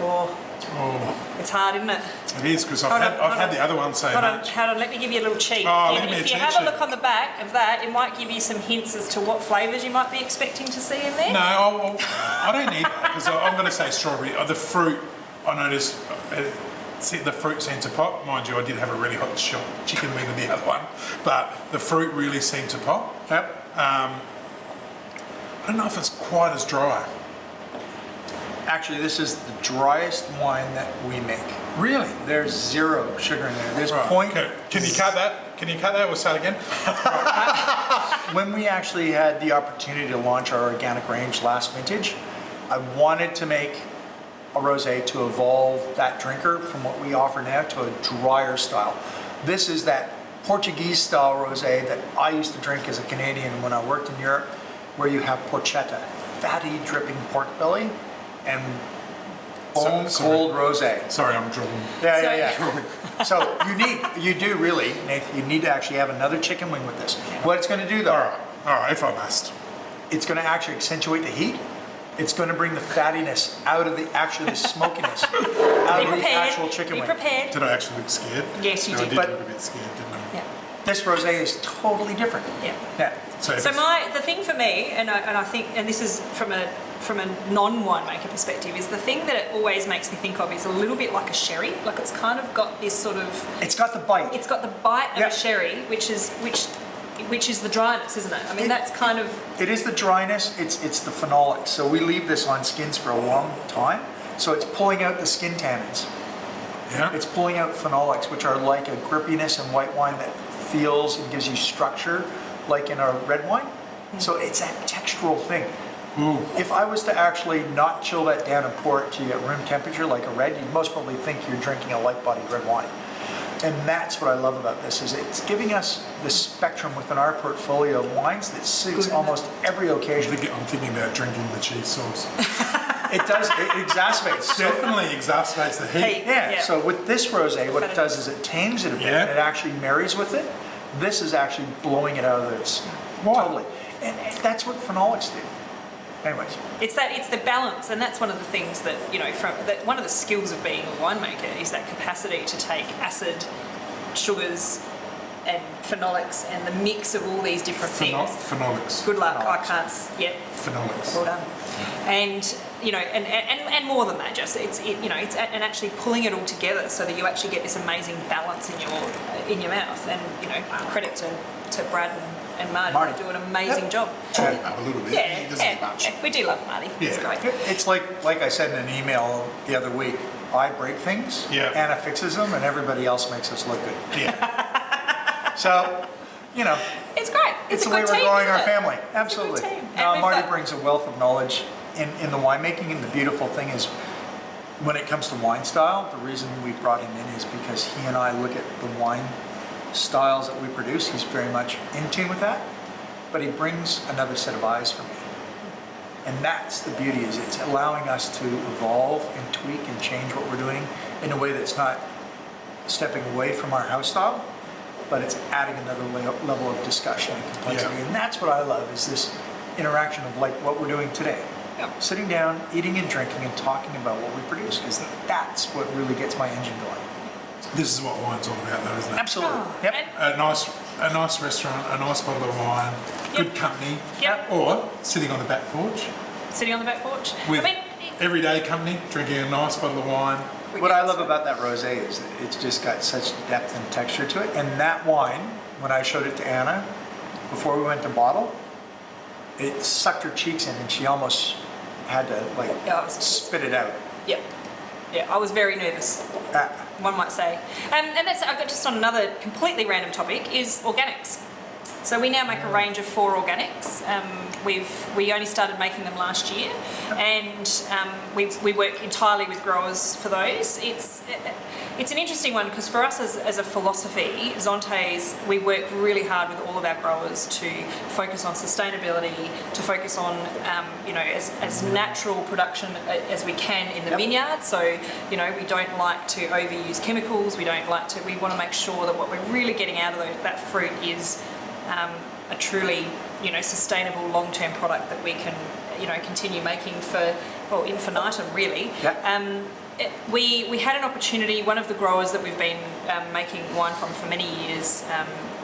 Oh, it's hard, isn't it? It is, because I've had the other one so much. Hold on, let me give you a little cheat. Oh, If you have a look on the back of that, it might give you some hints as to what flavours you might be expecting to see in there. No, I don't need that, because I'm going to say strawberry. The fruit, I noticed, the fruit seemed to pop. Mind you, I did have a really hot shot chicken wing with the other one, but the fruit really seemed to pop. Yep. I don't know if it's quite as dry. Actually, this is the driest wine that we make. Really? There's 0 sugar in there. There's Right. point. Can you cut that? Can you cut that? We'll start again. When we actually had the opportunity to launch our organic range last vintage, I wanted to make a rosé to evolve that drinker from what we offer now to a drier style. This is that Portuguese style rosé that I used to drink as a Canadian when I worked in Europe, where you have porchetta, fatty dripping pork belly, and bone cold rosé. Sorry, I'm drooling. Yeah. So you do really, Nathan, you need to actually have another chicken wing with this. What it's going to do though, All right, if I must. it's going to actually accentuate the heat. It's going to bring the fattiness out of the smokiness out of the actual chicken Be wing. prepared. Did I actually look scared? Yes, you No, did. I did But- look a bit scared, didn't I? Yeah. This rosé is totally different. Yeah. So The thing for me, and I think, and this is from a non-winemaker perspective, is the thing that it always makes me think of is a little bit like a sherry. Like it's kind of got this sort of. It's got the bite. It's got the bite of Yeah. a sherry, which is the dryness, isn't it? I mean, that's kind of. It is the dryness. It's the phenolics. So we leave this on skins for a long time. So it's pulling out the skin tannins. Yeah. It's pulling out phenolics, which are like a grippiness in white wine that feels and gives you structure, like in a red wine. So it's that textural thing. If I was to actually not chill that down and pour it to you at room temperature like a red, you'd most probably think you're drinking a light-bodied red wine. And that's what I love about this, is it's giving us the spectrum within our portfolio of wines that suits almost every occasion. I'm thinking about drinking the cheese sauce. It does, it exacerbates. Definitely exacerbates the heat. Yeah, so with this rosé, what it does is it tames it a bit, Yeah. and it actually marries with it. This is actually blowing it out of its totally. And that's what phenolics do. Anyways. It's the balance, and that's one of the things that, one of the skills of being a winemaker is that capacity to take acid, sugars, and phenolics, and the mix of all these different things. Phenolics. Good luck, I Phenolics. can't. Yep. Phenolics. Well done. And and more than that, just it's and actually pulling it all together so that you actually get this amazing balance in your mouth. And credit to Brad and Marty who do an amazing job. Chat it up a little bit. Yeah, It doesn't need much. yeah, we do love Marty. It's Yeah. great. It's like I said in an email the other week, I break things, Yeah. Anna fixes them, and everybody else makes us look good. Yeah. So, It's great. it's a the way good we're team, growing isn't our it? family. It's a good Absolutely. team. And Now, we've Marty got- brings a wealth of knowledge in the winemaking, and the beautiful thing is, when it comes to wine style, the reason we brought him in is because he and I look at the wine styles that we produce. He's very much in tune with that, but he brings another set of eyes for me. And that's the beauty, is it's allowing us to evolve and tweak and change what we're doing in a way that's not stepping away from our house style, but it's adding another level of discussion and complexity. Yeah. And that's what I love, is this interaction of like what we're doing today. Yeah. Sitting down, eating and drinking and talking about what we produce, because that's what really gets my engine going. This is what wine's all about, though, isn't it? Absolutely. Oh, Yep. and- A nice restaurant, a nice bottle of wine, good company, Yep. or sitting on the back porch Sitting on the back porch. with I mean, everyday company, drinking a nice bottle of wine. What I love about that rosé is it's just got such depth and texture to it. And that wine, when I showed it to Anna before we went to bottle, it sucked her cheeks in, and she almost had to like Yeah, it was- spit it out. yeah, yeah. I was very nervous, one might say. And that's I've got just on another completely random topic is organics. So we now make a range of 4 organics. We only started making them last year, and we work entirely with growers for those. It's an interesting one because for us as a philosophy, Zonte's, we work really hard with all of our growers to focus on sustainability, to focus on as natural production as we can in the vineyard. So we don't like to overuse chemicals. We want to make sure that what we're really getting out of that fruit is a truly, sustainable long-term product that we can, continue making for, well, infinitum really. Yeah. We had an opportunity. One of the growers that we've been making wine from for many years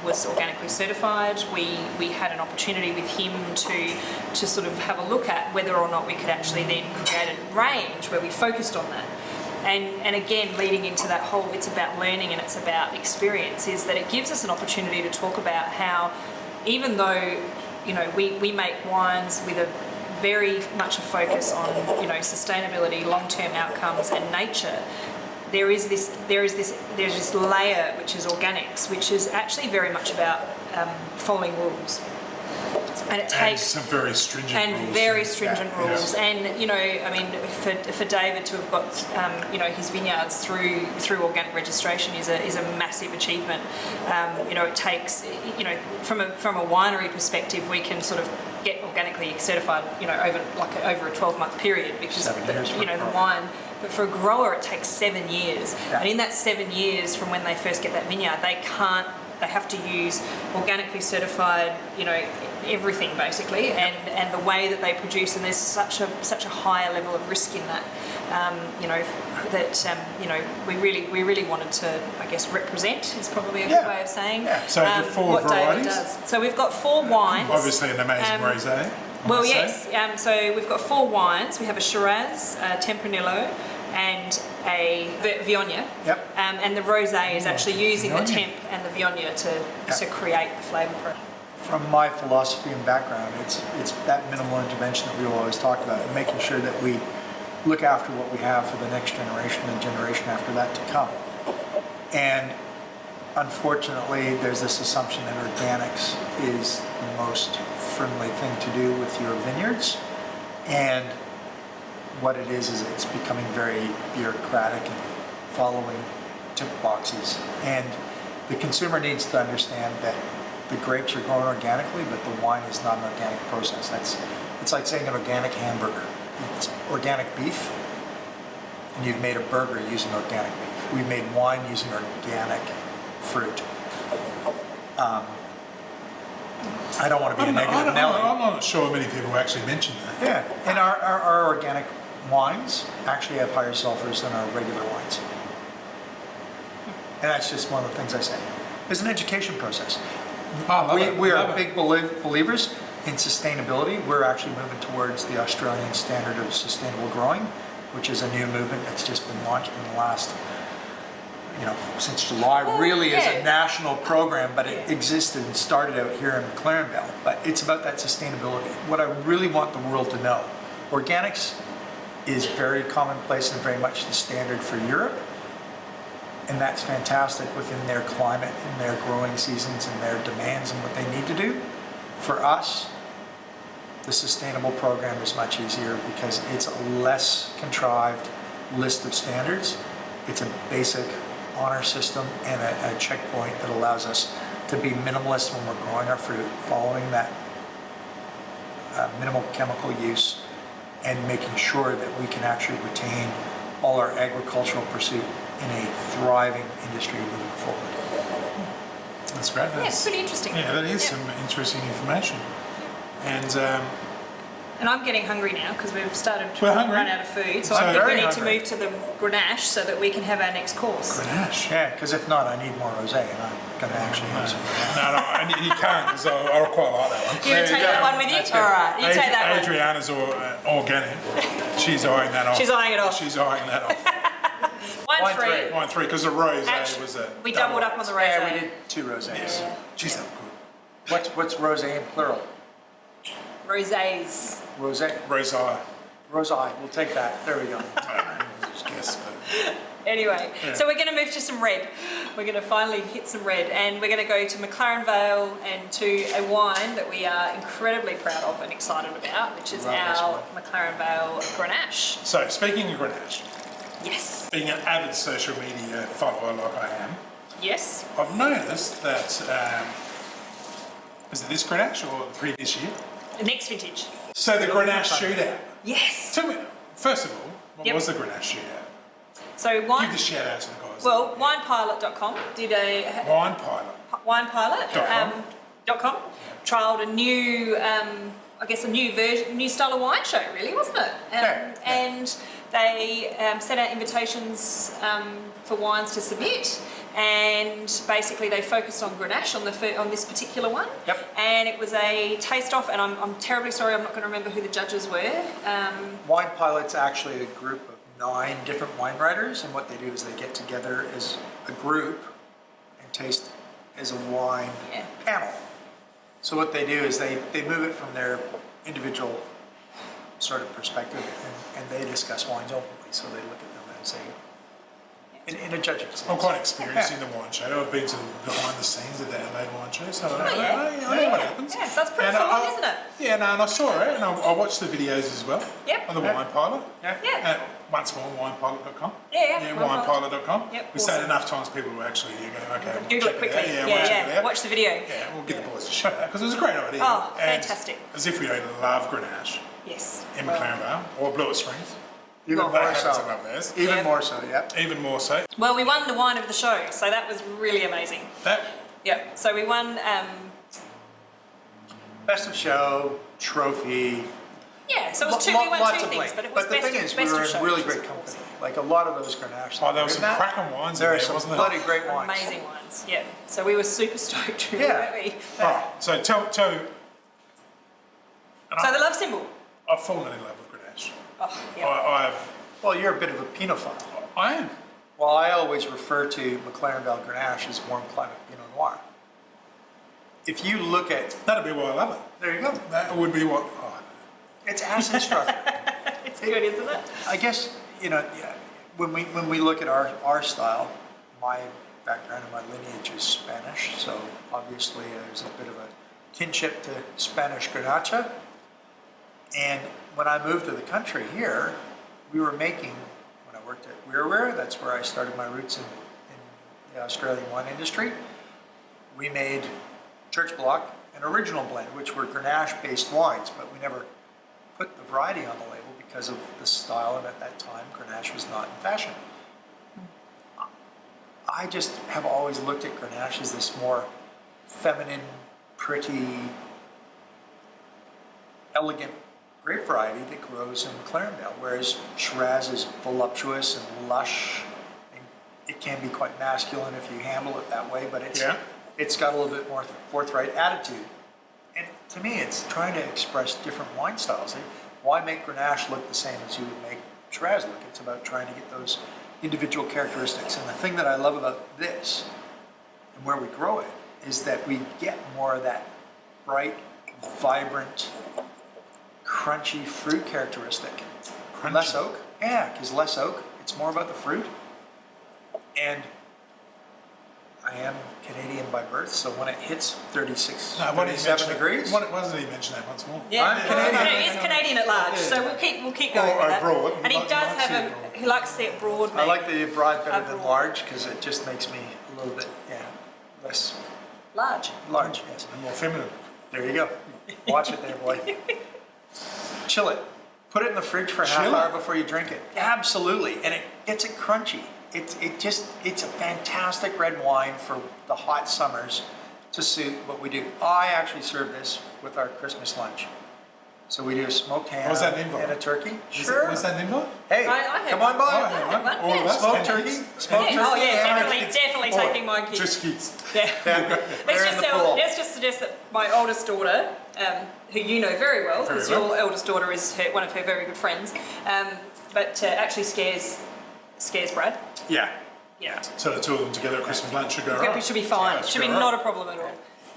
was organically certified. We had an opportunity with him to sort of have a look at whether or not we could actually then create a range where we focused on that. And again, leading into that whole, it's about learning and it's about experience, is that it gives us an opportunity to talk about how, even though, we make wines with a very much a focus on, sustainability, long-term outcomes and nature, there's this layer which is organics, which is actually very much about following rules. And it takes some very stringent rules. very stringent Yeah. rules. And for David to have got his vineyards through organic registration is a massive achievement. It takes from a winery perspective, we can sort of get organically certified over a 12-month period because 7 years for a the grower. wine. But for a grower, it takes 7 years. Yeah. And in that 7 years from when they first get that vineyard, they have to use organically certified, everything basically, and the way that they produce, and there's such a higher level of risk in that, we really wanted to, I guess, represent is probably a good way of saying. Yeah. So the 4 what David varieties? does. So we've got 4 wines. Obviously an amazing rosé. I Well, must say. yes. So we've got 4 wines. We have a Shiraz, a Tempranillo, and a Viognier. Yep. And the Rosé is actually using the Viognier. Temp and the Viognier to create the flavour profile. From my philosophy and background, it's that minimal intervention that we will always talk about, and making sure that we look after what we have for the next generation and generation after that to come. And unfortunately, there's this assumption that organics is the most friendly thing to do with your vineyards. And what it is it's becoming very bureaucratic and following tick boxes. And the consumer needs to understand that the grapes are grown organically, but the wine is not an organic process. It's like saying an organic hamburger. It's organic beef, and you've made a burger using organic beef. We've made wine using organic fruit. I don't want to be a negative Nelly. I'm not sure many people actually mention that. Yeah, and our organic wines actually have higher sulfurs than our regular wines. And that's just one of the things I say. It's an education process. We are big believers in sustainability. We're actually moving towards the Australian standard of sustainable growing, which is a new movement that's just been launched in the last, since July, really is a national program, but it existed and started out here in Mclaren, Vale. But it's about that sustainability. What I really want the world to know, organics is very commonplace and very much the standard for Europe. And that's fantastic within their climate and their growing seasons and their demands and what they need to do. For us, the sustainable program is much easier because it's a less contrived list of standards. It's a basic honor system and a checkpoint that allows us to be minimalist when we're growing our fruit, following that minimal chemical use and making sure that we can actually retain all our agricultural pursuit in a thriving industry moving forward. That's great. Yeah, it's pretty interesting. Yeah, that is some interesting information. And I'm getting hungry now because we've started to We're hungry. run out of food. So So I think we very need hungry. to move to the Grenache so that we can have our next course. Grenache. Yeah, because if not, I need more rosé, and I'm going to actually have some. No, and you can't, because I quite like that one. You gonna take that one with you? That's good. All right, you take that one. Adriana's organic. She's eyeing that off. She's eyeing it off. She's eyeing that off. Wine Wine three. three. Wine 3, because the rosé Actually, was a. we doubled up on the rosé. Yeah, we did 2 rosés. Yeah. She's not good. What's rosé in plural? Rosés. Rosé. Rosé. Rosé. We'll take that. There we go. I just guess, but Anyway, Yeah. so we're going to move to some red. We're going to finally hit some red, and we're going to go to Mclaren Vale and to a wine that we are incredibly proud of and excited about, which is Love this our one. Mclaren Vale Grenache. So, speaking of Grenache, Yes. being an avid social media follower like I am, Yes. I've noticed that, is it this Grenache or the previous year? The next vintage. So the Grenache shootout. Yes. Tell me, first of all, what Yep. was the Grenache shootout? So Give wine. the shout out to the guys. Well, winepilot.com did a Wine Pilot. winepilot.com trialed a new, I guess a new version, new style of wine show, really, wasn't it? Yeah. And they sent out invitations for wines to submit, and basically they focused on Grenache on this particular one. Yep. And it was a taste off, and I'm terribly sorry, I'm not going to remember who the judges were. Wine Pilot's actually a group of 9 different wine writers, and what they do is they get together as a group and taste as a wine Yeah. panel. So what they do is they move it from their individual sort of perspective, and they discuss wines openly. So they look at them and say, in a judging sense. I'm quite experienced in the wine show. I've been to behind the scenes of the Adelaide wine show, so I know what happens. Yeah, so it's pretty And full on, I- isn't it? Yeah, no, and I saw it, and I watched the videos as well. Yep. On the Yeah. Wine Pilot. Yeah. Yeah. Once more, winepilot.com. Yeah, Yeah, Winepilot. winepilot.com. Yep, We say it awesome. enough times, people will actually go, okay, we'll Google check it quickly. out. We'll check it out. Watch the video. Yeah, we'll give the boys a shout out because it was a great idea. Oh, And fantastic. as if we don't love Grenache Yes. in Mclaren Vale or Blewett Springs. Even Well, They more happen to so. love theirs. Even Yeah. more so, yeah. Even more so. Well, we won the wine of the show, so that was really amazing. That Yep. So we won. Best of show, trophy. Yeah. So it was two. Lo- We won lots two of things, blame. but it was But the best, thing is, we best were of in show, really which was great company. awesome. Like a lot of those Grenache. there was some That- cracking wines in There there, are some wasn't there? bloody great wines. Amazing wines. Yeah. So we were super stoked, really, Yeah. weren't we? Right, so tell me. And So the love symbol. I've fallen in love with Grenache. Oh, yeah. I've Well, you're a bit of a Pinophile. I am. Well, I always refer to Mclaren Vale Grenache as warm climate Pinot Noir. If you look at, That'd be why I love it. there you go. That would be what. It's acid structure. It's good, isn't it? I guess, yeah, when we look at our style, my background and my lineage is Spanish, so obviously there's a bit of a kinship to Spanish Grenache. And when I moved to the country here, we were making, when I worked at Weirware, that's where I started my roots in the Australian wine industry, we made Church Block and Original Blend, which were Grenache-based wines, but we never put the variety on the label because of the style, and at that time Grenache was not in fashion. I just have always looked at Grenache as this more feminine, pretty, elegant grape variety that grows in Mclaren Vale, whereas Shiraz is voluptuous and lush, and it can be quite masculine if you handle it that way, but it's got a little bit more forthright attitude. And to me, it's trying to express different wine styles. Why make Grenache look the same as you would make Shiraz look? It's about trying to get those individual characteristics. And the thing that I love about this, and where we grow it, is that we get more of that bright, vibrant, crunchy fruit characteristic. Crunchy. Less oak. Yeah, because less oak, it's more about the fruit. And I am Canadian by birth, so when it hits 36, No, why don't you 37 mention degrees, Why doesn't he mention that once more? Yeah, I'm Canadian. No, he's Canadian at large, so we'll keep going Or with that. broad. And he Like- does like have to see a it broad. he likes to see it broad. I Maybe. like the broad better than Broad. large because it just makes me a little bit, less large. large, yes. And more feminine. There you go. Watch it there, boy. Chill it. Put it in the fridge for a half Chill it. hour before you drink it. Absolutely, and it gets it crunchy. It's a fantastic red wine for the hot summers to suit what we do. I actually serve this with our Christmas lunch. So we do a smoked ham Was that an invite? and a turkey. Was that an invite? Hey, I had come on one. Oh, by. hang on. one, All of yeah. us. Smoked and turkey. kids. Smoked turkey. Oh yeah, and- definitely Oh, taking my kids. Just kids. Yeah. Yeah, they're in the pool. Let's just suggest that my oldest daughter, who you know very well, Very because well. your eldest daughter is one of her very good friends, but actually scares Brad. Yeah. Yeah. So the two of them together at Christmas lunch should go It right. should be fine. Yeah, Should be go not right. a problem at all.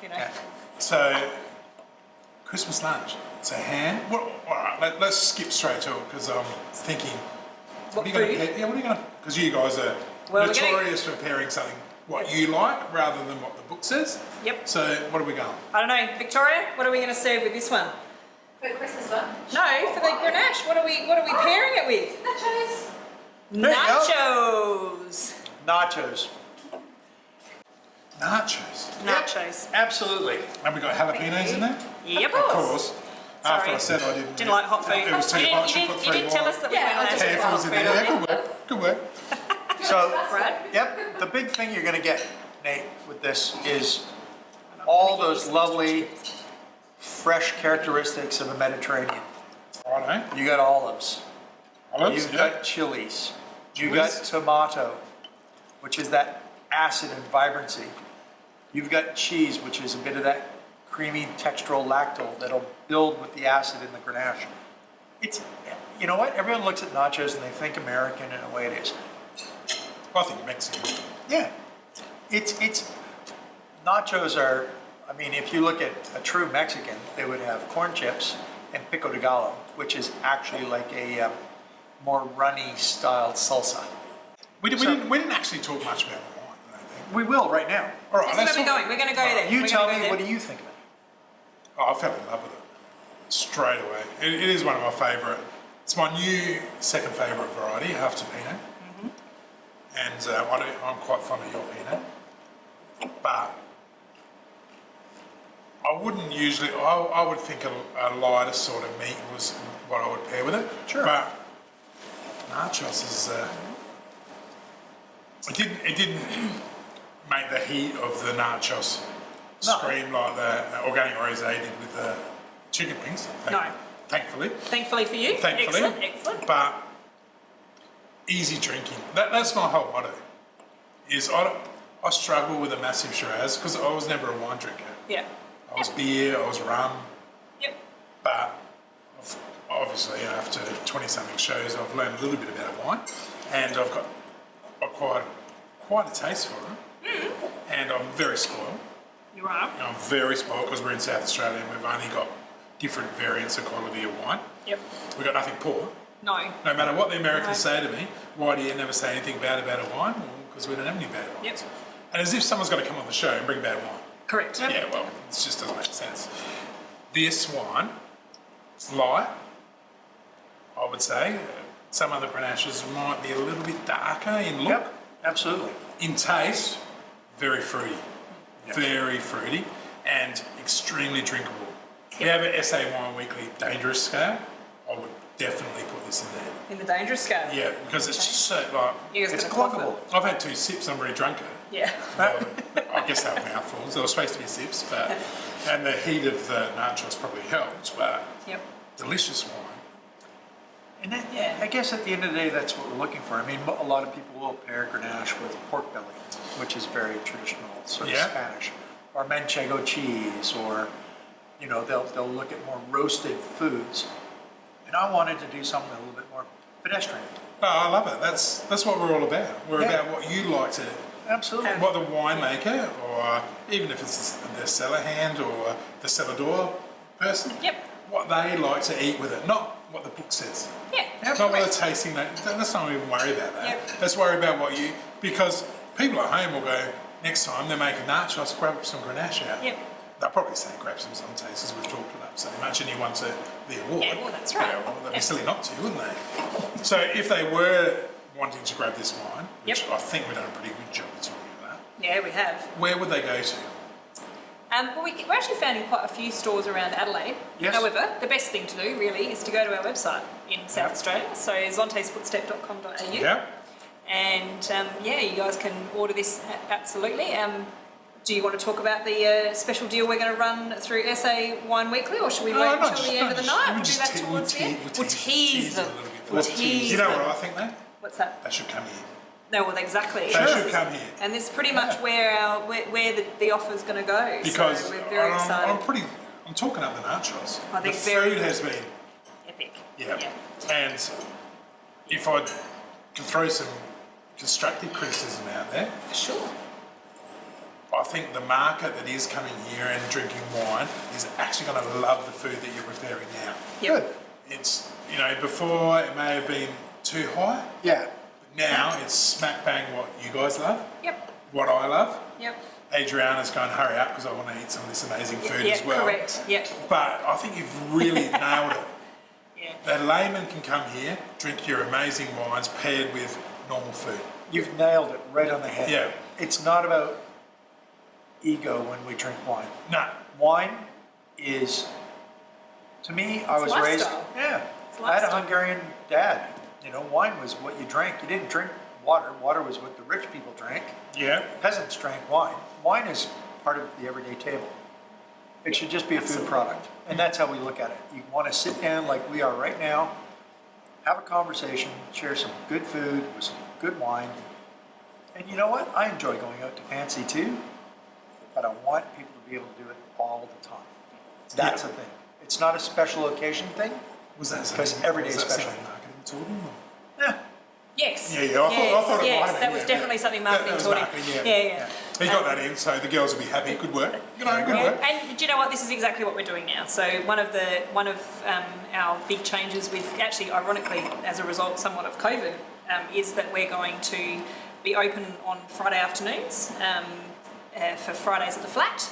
You know. Yeah. So, Christmas lunch. It's a ham. Well, all right, let's skip straight to it because I'm thinking. What are you gonna food? pair? Yeah, what are you going to? Because you guys are Well, we're gonna- notorious for pairing something what you like rather than what the book says. Yep. So, what are we going? I don't know, Victoria. What are we going to serve with this one? For Christmas lunch. No, for the Grenache. What are we pairing it with? Nachos. There you go. Nachos. Nachos. Nachos. Nachos. Absolutely. And we got jalapenos in there. Yep. Of course. After I Sorry. said I didn't. Didn't like hot food. It was too you hot. didn't, She you put didn't, three you didn't tell more us that we Yeah, weren't I allowed just- to put handfuls hot in food there. on Yeah, there. good work. Good work. So, Brad? yep, the big thing you're going to get, Nate, with this is all those lovely, fresh characteristics of a Mediterranean. Righto. You got olives. Olives. You've Yeah. got chilies. You've Chilies. got tomato, which is that acid and vibrancy. You've got cheese, which is a bit of that creamy textural lactose that'll build with the acid in the Grenache. It's, you know what? Everyone looks at nachos and they think American in a way it is. I think Mexican. Yeah, it's nachos are. I mean, if you look at a true Mexican, they would have corn chips and pico de gallo, which is actually like a more runny styled salsa. We didn't actually talk much about the wine, I don't think. We will right now. All right, That's where let's we're talk- going. We're going to go there. You We're tell gonna go me, what there. do you think of it? Oh, I fell in love with it straight away. It is one of my favourite. It's my new second favourite variety after Pinot, and I'm quite fond of your Pinot. But I wouldn't usually. I would think a lighter sort of meat was what I would pair with it. Sure. But nachos is. It didn't make the heat of the nachos No. scream like the organic rosé did with the chicken wings. No. Thankfully. Thankfully for you. Thankfully. Excellent, excellent. But easy drinking. That's my whole motto. Is I struggle with a massive Shiraz because I was never a wine drinker. Yeah. I was beer, I was rum, Yep. but obviously after 20-something shows I've learned a little bit about wine and I've got quite a taste for it. And I'm very spoiled. You are. I'm very spoiled because we're in South Australia and we've only got different variants of quality of wine. Yep. We've got nothing poor. No. No matter what the Americans No. say to me, why do you never say anything bad about a wine? Well, because we don't have any bad wines. Yep. And as if someone's got to come on the show and bring bad wine. Correct. Yep. Yeah, well, it just doesn't make sense. This wine, light, I would say. Some other Grenaches might be a little bit darker in look. Yep, absolutely. In taste, very fruity. Yes. Very fruity and extremely drinkable. We have an SA Wine Weekly dangerous scale. I would definitely put this in there. In the dangerous scale. Yeah, because it's just so like You guys It's gonna cough clunkable. it? I've had 2 sips. I'm very drunk. Yeah. Well, I guess they were mouthfuls. They were supposed to be sips, but and the heat of the nachos probably helped. But Yep. delicious wine. And then, yeah, I guess at the end of the day, that's what we're looking for. I mean, a lot of people will pair Grenache with pork belly, which is very traditional, sort of Yeah. Spanish, or manchego cheese, or you know, they'll look at more roasted foods. And I wanted to do something a little bit more pedestrian. Oh, I love it. That's what we're all about. We're Yeah. about what you like to, Absolutely. what the winemaker, or even if it's the cellar hand or the cellador person, Yep. what they like to eat with it, not what the book says. Yeah. Not what the tasting note. Let's not even worry about that. Yep. Let's worry about what you, because people at home will go, next time they're making nachos, grab some Grenache out. Yep. They'll probably say grab some Zonte'S as we've talked it up so much and you won the award. Yeah, well, that's right. Yeah, well, they'd be Yeah. silly not to, wouldn't they? So if they were wanting to grab this wine, which Yep. I think we've done a pretty good job of talking about, Yeah, we have. where would they go to? Well, we're actually found in quite a few stores around Adelaide. Yes. However, the best thing to do really is to go to our website in South Australia, so zontesfootstep.com.au. Yeah. And you guys can order this absolutely. Do you want to talk about the special deal we're going to run through SA Wine Weekly, or should we wait until the end of the night? We'll do that towards the end. We'll tease them. We'll tease You know them. what I think, though? What's that? They should come here. No, well, exactly. They should come here. And this is pretty much where the offer's going to go. Because so we're very excited. I'm talking up the nachos. I think the very food has been epic. Yeah. And if I can throw some constructive criticism out there, For sure. I think the market that is coming here and drinking wine is actually going to love the food that you're preparing now. Yep. It's, before it may have been too high, Yeah. but now it's smack bang what you guys love, Yep. what I love. Yep. Adriana's going, hurry up because I want to eat some of this amazing food Yeah, as well. correct. Yep. But I think you've really nailed it. Yeah. That layman can come here, drink your amazing wines paired with normal food. You've nailed it right on the head. Yeah. It's not about ego when we drink wine. No. Wine is, to me, I was raised. lifestyle. Yeah. It's I had a lifestyle. Hungarian dad. Wine was what you drank. You didn't drink water. Water was what the rich people drank. Yeah. Peasants drank wine. Wine is part of the everyday table. It should just be a food product. And that's how we look at it. You want to sit down like we are right now, have a conversation, share some good food with some good wine. And you know what? I enjoy going out to fancy too, but I want people to be able to do it all the time. That's the thing. It's not a special occasion thing. Was that Because something- every day was is that special. something marketing taught him, or? Yeah. Yes. Yeah, I thought it yes, might have been, that was yeah, definitely yeah. something That marketing was taught him. marketing, Yeah. He got that in, so the girls will be happy. Good work. Good Yeah, work. and do you know what? This is exactly what we're doing now. So one of our big changes, with actually, ironically, as a result, somewhat of COVID, is that we're going to be open on Friday afternoons for Fridays at the Flat.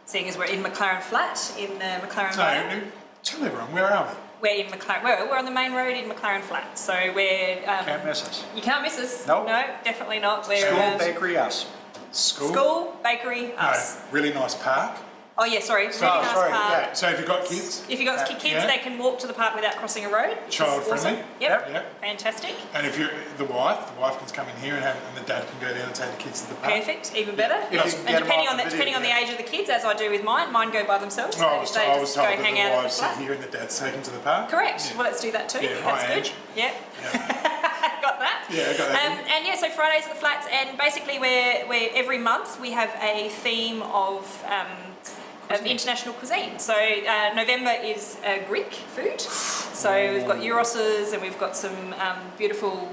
Seeing as we're in Mclaren Flat in Mclaren Vale. No, tell everyone, where are we? We're in Mclaren. We're on the main road in Mclaren Flat. So we're Can't miss us. You can't miss us. Nope. No, definitely not. We're School, bakery, us. School? bakery, us. No, really nice park. Oh yeah, sorry. Really Oh, nice sorry, park. yeah. So if you've got kids, If you've got kids, Yeah. they can walk to the park without crossing a road. which is Child awesome. friendly. Yep. yeah. Fantastic. And if you're the wife can come in here and the dad can go down and take the kids to the park. Perfect. Even better. If you can And get 'em depending off on the the video, depending on the yeah. age of the kids, as I do with mine go by themselves. I was They told just that go the hang out at the wives sit flat. here and the dads take them to the park. Correct. Yeah. Well, let's do that too. Yeah, That's hi, good. Ange. Yep. Yeah. Got that. Yeah, I got that. And yeah, so Fridays at the Flats, and basically we're every month we have a theme of international cuisine. So November is Greek food. So we've got gyros and we've got some beautiful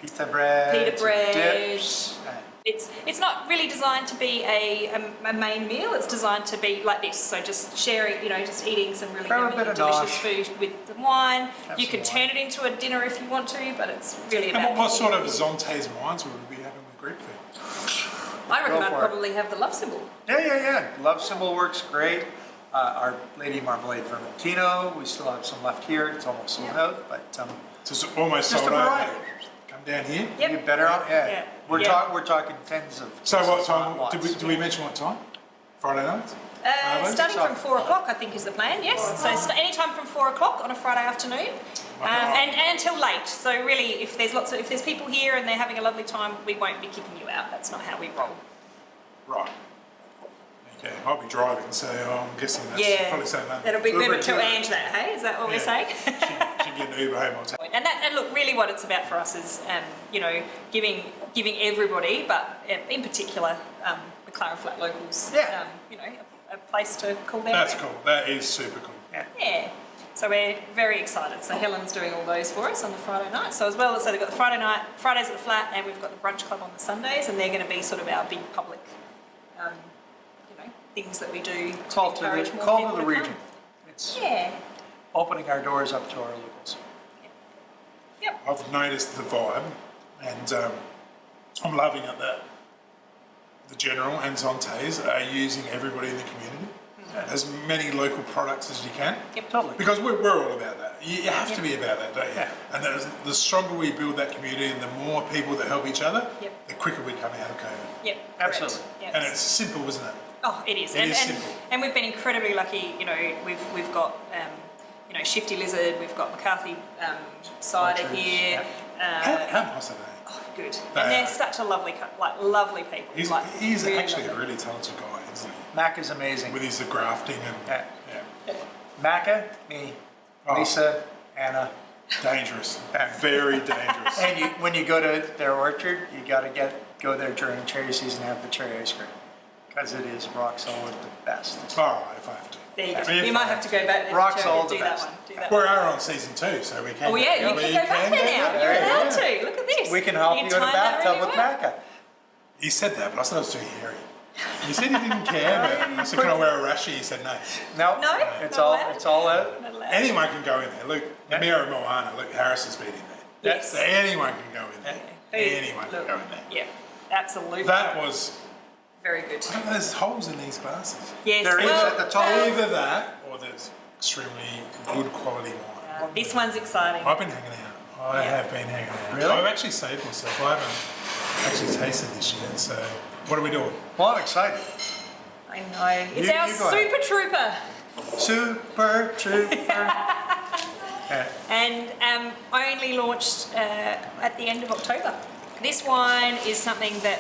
Pita bread. pita bread. Dips. It's not really designed to be a main meal. It's designed to be like this. So just sharing, just eating some really Grab a yummy, bit of delicious nosh. food with the wine. Have You some can turn it into a dinner if you want to, but it's really about. And what picking sort of it. Zonte's wines would we be having with Greek food? I reckon Go I'd for it. probably have the love symbol. Yeah. Love symbol works great. Our Lady Marmalade Vermentino, we still have some left here. It's almost sold out, but So it's almost just a sold out. variety. Come down here. Yep. You better off. Yeah. Yeah. We're Yeah. talking tens of. So what cases, time? not lots. Did we mention what time? Friday night? Starting So- from 4 o'clock, I think is the plan. Yes. So any time from 4 o'clock on a Friday afternoon, and until late. So really, if there's people here and they're having a lovely time, we won't be kicking you out. That's not how we roll. Right. Okay, I'll be driving, so I'm guessing that's Yeah. probably saying that. That'll be Uber better to to- Ange that. Hey, is that what we're saying? She can get an Uber home. I'll take. And look, really, what it's about for us is, giving everybody, but in particular, Mclaren Flat locals, Yeah. a place to call their That's own. cool. That is super cool. Yeah. So we're very excited. So Helen's doing all those for us on the Friday night. So as well, so they've got the Fridays at the Flat, and we've got the brunch club on the Sundays, and they're going to be sort of our big public, things that we do to Call to encourage the more call people to the come. region. It's Yeah. opening our doors up to our locals. Yep. I've noticed the vibe, and I'm loving it that the General and Zonte's are using everybody in the community, as many local products as you can. Yep. Totally. Because we're all about that. You have to be about that, don't you? Yeah. And the stronger we build that community and the more people that help each other, Yep. the quicker we come out of COVID. Yep. Absolutely. Correct. Yep. And it's simple, isn't it? Oh, it is. It is simple. And we've been incredibly lucky. You know, we've got you know, Shifty Lizard. We've got McCarthy cider Orchards, here. How nice are they? Oh, good. They And they're are. such a lovely lovely people. He's really actually a lovely. really talented guy, isn't he? Mac is amazing. With his grafting and Yeah. Macca, me, Oh. Lisa, Anna. dangerous, very dangerous. And when you go to their orchard, you got to go there during cherry season and have the cherry ice cream. Because it is rock solid the best. All right, if I have to. There you go. If You might I have to go back there Rock to solid do the that best. one. Do that We one. are on season 2, so we can. Oh yeah, you can go back there now. You're allowed to. Look at this. We can help you in a time that bathtub really with well. Macca. He said that, but I thought it was too hairy. He said he didn't care, but I said, can I wear a rashie? He said no. No, No, it's not all allowed. it's all out. Not allowed. Anyone can go in there. Luke, Namira Moana, Luke Harris has been in there. Yes. So anyone can go in there. Who- Anyone can look, go in there. Yeah, absolutely. That was, Very good. I don't know, there's holes in these glasses. Yes. There is well, at the top. Either that or there's extremely good quality wine. this one's exciting. I've been hanging out. I have been hanging out. Really? I've actually saved myself. I haven't actually tasted this yet. So what are we doing? Well, I'm excited. I know. It's You- our you go ahead. Super Trooper. Super trooper. Yeah. And only launched at the end of October. This wine is something that,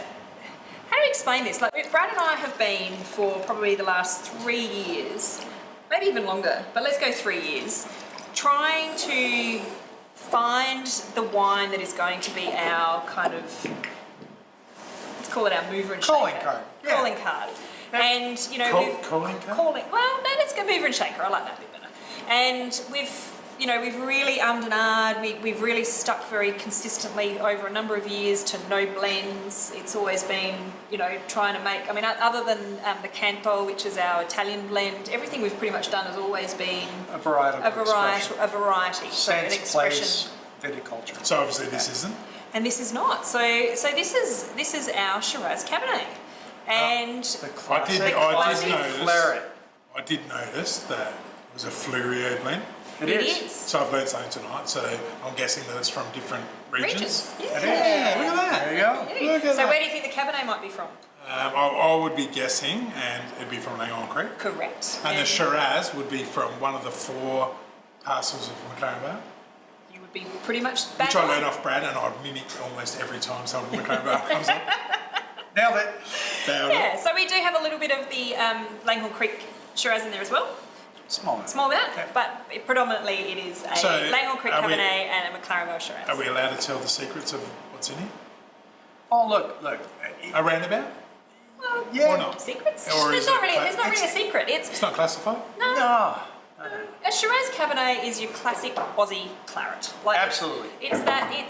how do you explain this? Like Brad and I have been for probably the last 3 years, maybe even longer, but let's go 3 years, trying to find the wine that is going to be our kind of, let's call it our mover and shaker. Calling card, yeah. Calling card. And, you know, we've... Calling card? Well, no, let's go mover and shaker. I like that a bit better. And we've really ummed and ahed. We've really stuck very consistently over a number of years to no blends. It's always been, you know, trying to make, I mean, other than the Campo, which is our Italian blend, everything we've pretty much done has always been A variety. a variety. So an Sense, expression. place, viticulture. So obviously this isn't. And this is not. So this is our Shiraz Cabernet. And The I did classic notice. claret. I did notice that it was a Fleurier blend. It is. So I've learned something tonight. So I'm guessing that it's from different regions. Yeah. Yeah, look at that. There you go. Look at So that. where do you think the Cabernet might be from? I would be guessing, and it'd be from Langon Creek. Correct. And the Shiraz would be from one of the 4 parcels of Mclaren Vale, You would be pretty much bang which I on. learn off Brad, and I mimic almost every time someone from Mclaren Vale comes on. Nailed it. Nailed it. Yeah, so we do have a little bit of the Langhorne Creek Shiraz in there as well, Small. small amount, Okay. but predominantly it is a So, Langhorne Creek are we- Cabernet and a McLaren Vale Shiraz. Are we allowed to tell the secrets of what's in here? Oh, look. A roundabout? Well, Yeah. Or not? secrets? Or There's is not it really, cla- there's not really a it's- secret. It's not classified? No. A Shiraz Cabernet is your classic Aussie claret. Like Absolutely. It's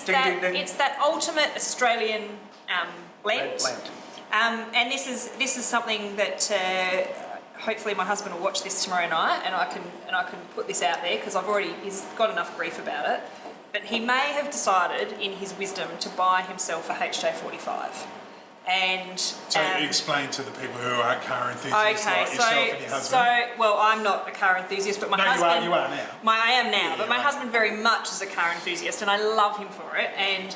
Ding, ding, ding. it's that ultimate Australian blend. Blend. And this is something that hopefully my husband will watch this tomorrow night, and I can put this out there because he's got enough grief about it. But he may have decided, in his wisdom, to buy himself a HJ45. And So explain to the people who aren't car enthusiasts okay, like yourself and your husband. well, I'm not a car enthusiast, but my No, you are- husband. you are now. I am now, but you my are. husband very much is a car enthusiast, and I love him for it. And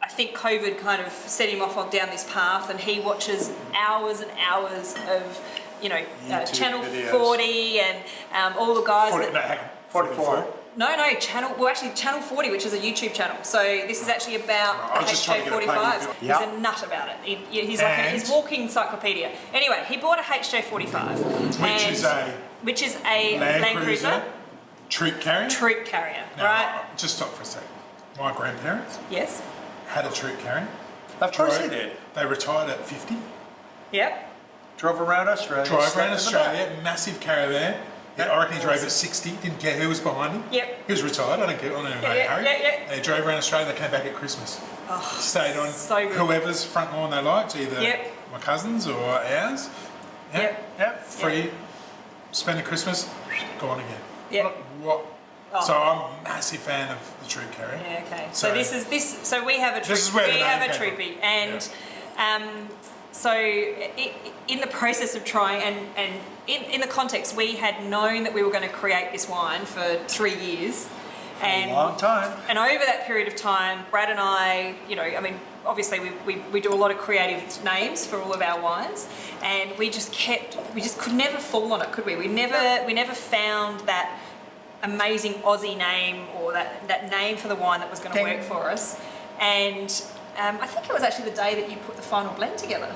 I think COVID kind of set him off down this path, and he watches hours and hours of, YouTube Channel videos. 40 and all the guys 40, that. no, hang on. 44. No, Channel 40, which is a YouTube channel. So this is actually about Right, I was the just trying to get a plug HJ45s. in. He's Yeah. a nut about it. He's like And- his walking encyclopedia. Anyway, he bought a HJ45, which is a Land Cruiser troop carrier. troop carrier, Now, right? Just stop for a second. My grandparents Yes. had a troop carrier. Of course Drove- they did. They retired at 50. Yep. Drove around Australia. Drove slept around in the Australia, massive caravan. Yeah, I reckon he drove at 60, didn't care who was behind him. Yep. He was retired, I don't care, I don't know Harry. yeah. And he drove around Australia, they came back at Christmas. Oh, Stayed on so good. whoever's front lawn they liked, either Yep. my cousins or ours. Yep. Free, spend a Christmas, gone again. Yep. What? Oh. So I'm a massive fan of the troop carrier. Yeah. Okay. So- So we have a troop. This is where the we name have a came from. troopy, and so in the process of trying, and in the context, we had known that we were going to create this wine for 3 years, and Long time. And over that period of time, Brad and I, obviously we do a lot of creative names for all of our wines, and we just could never fall on it, could we? We never found that amazing Aussie name or that name for the wine that was going to work for us. And I think it was actually the day that you put the final blend together.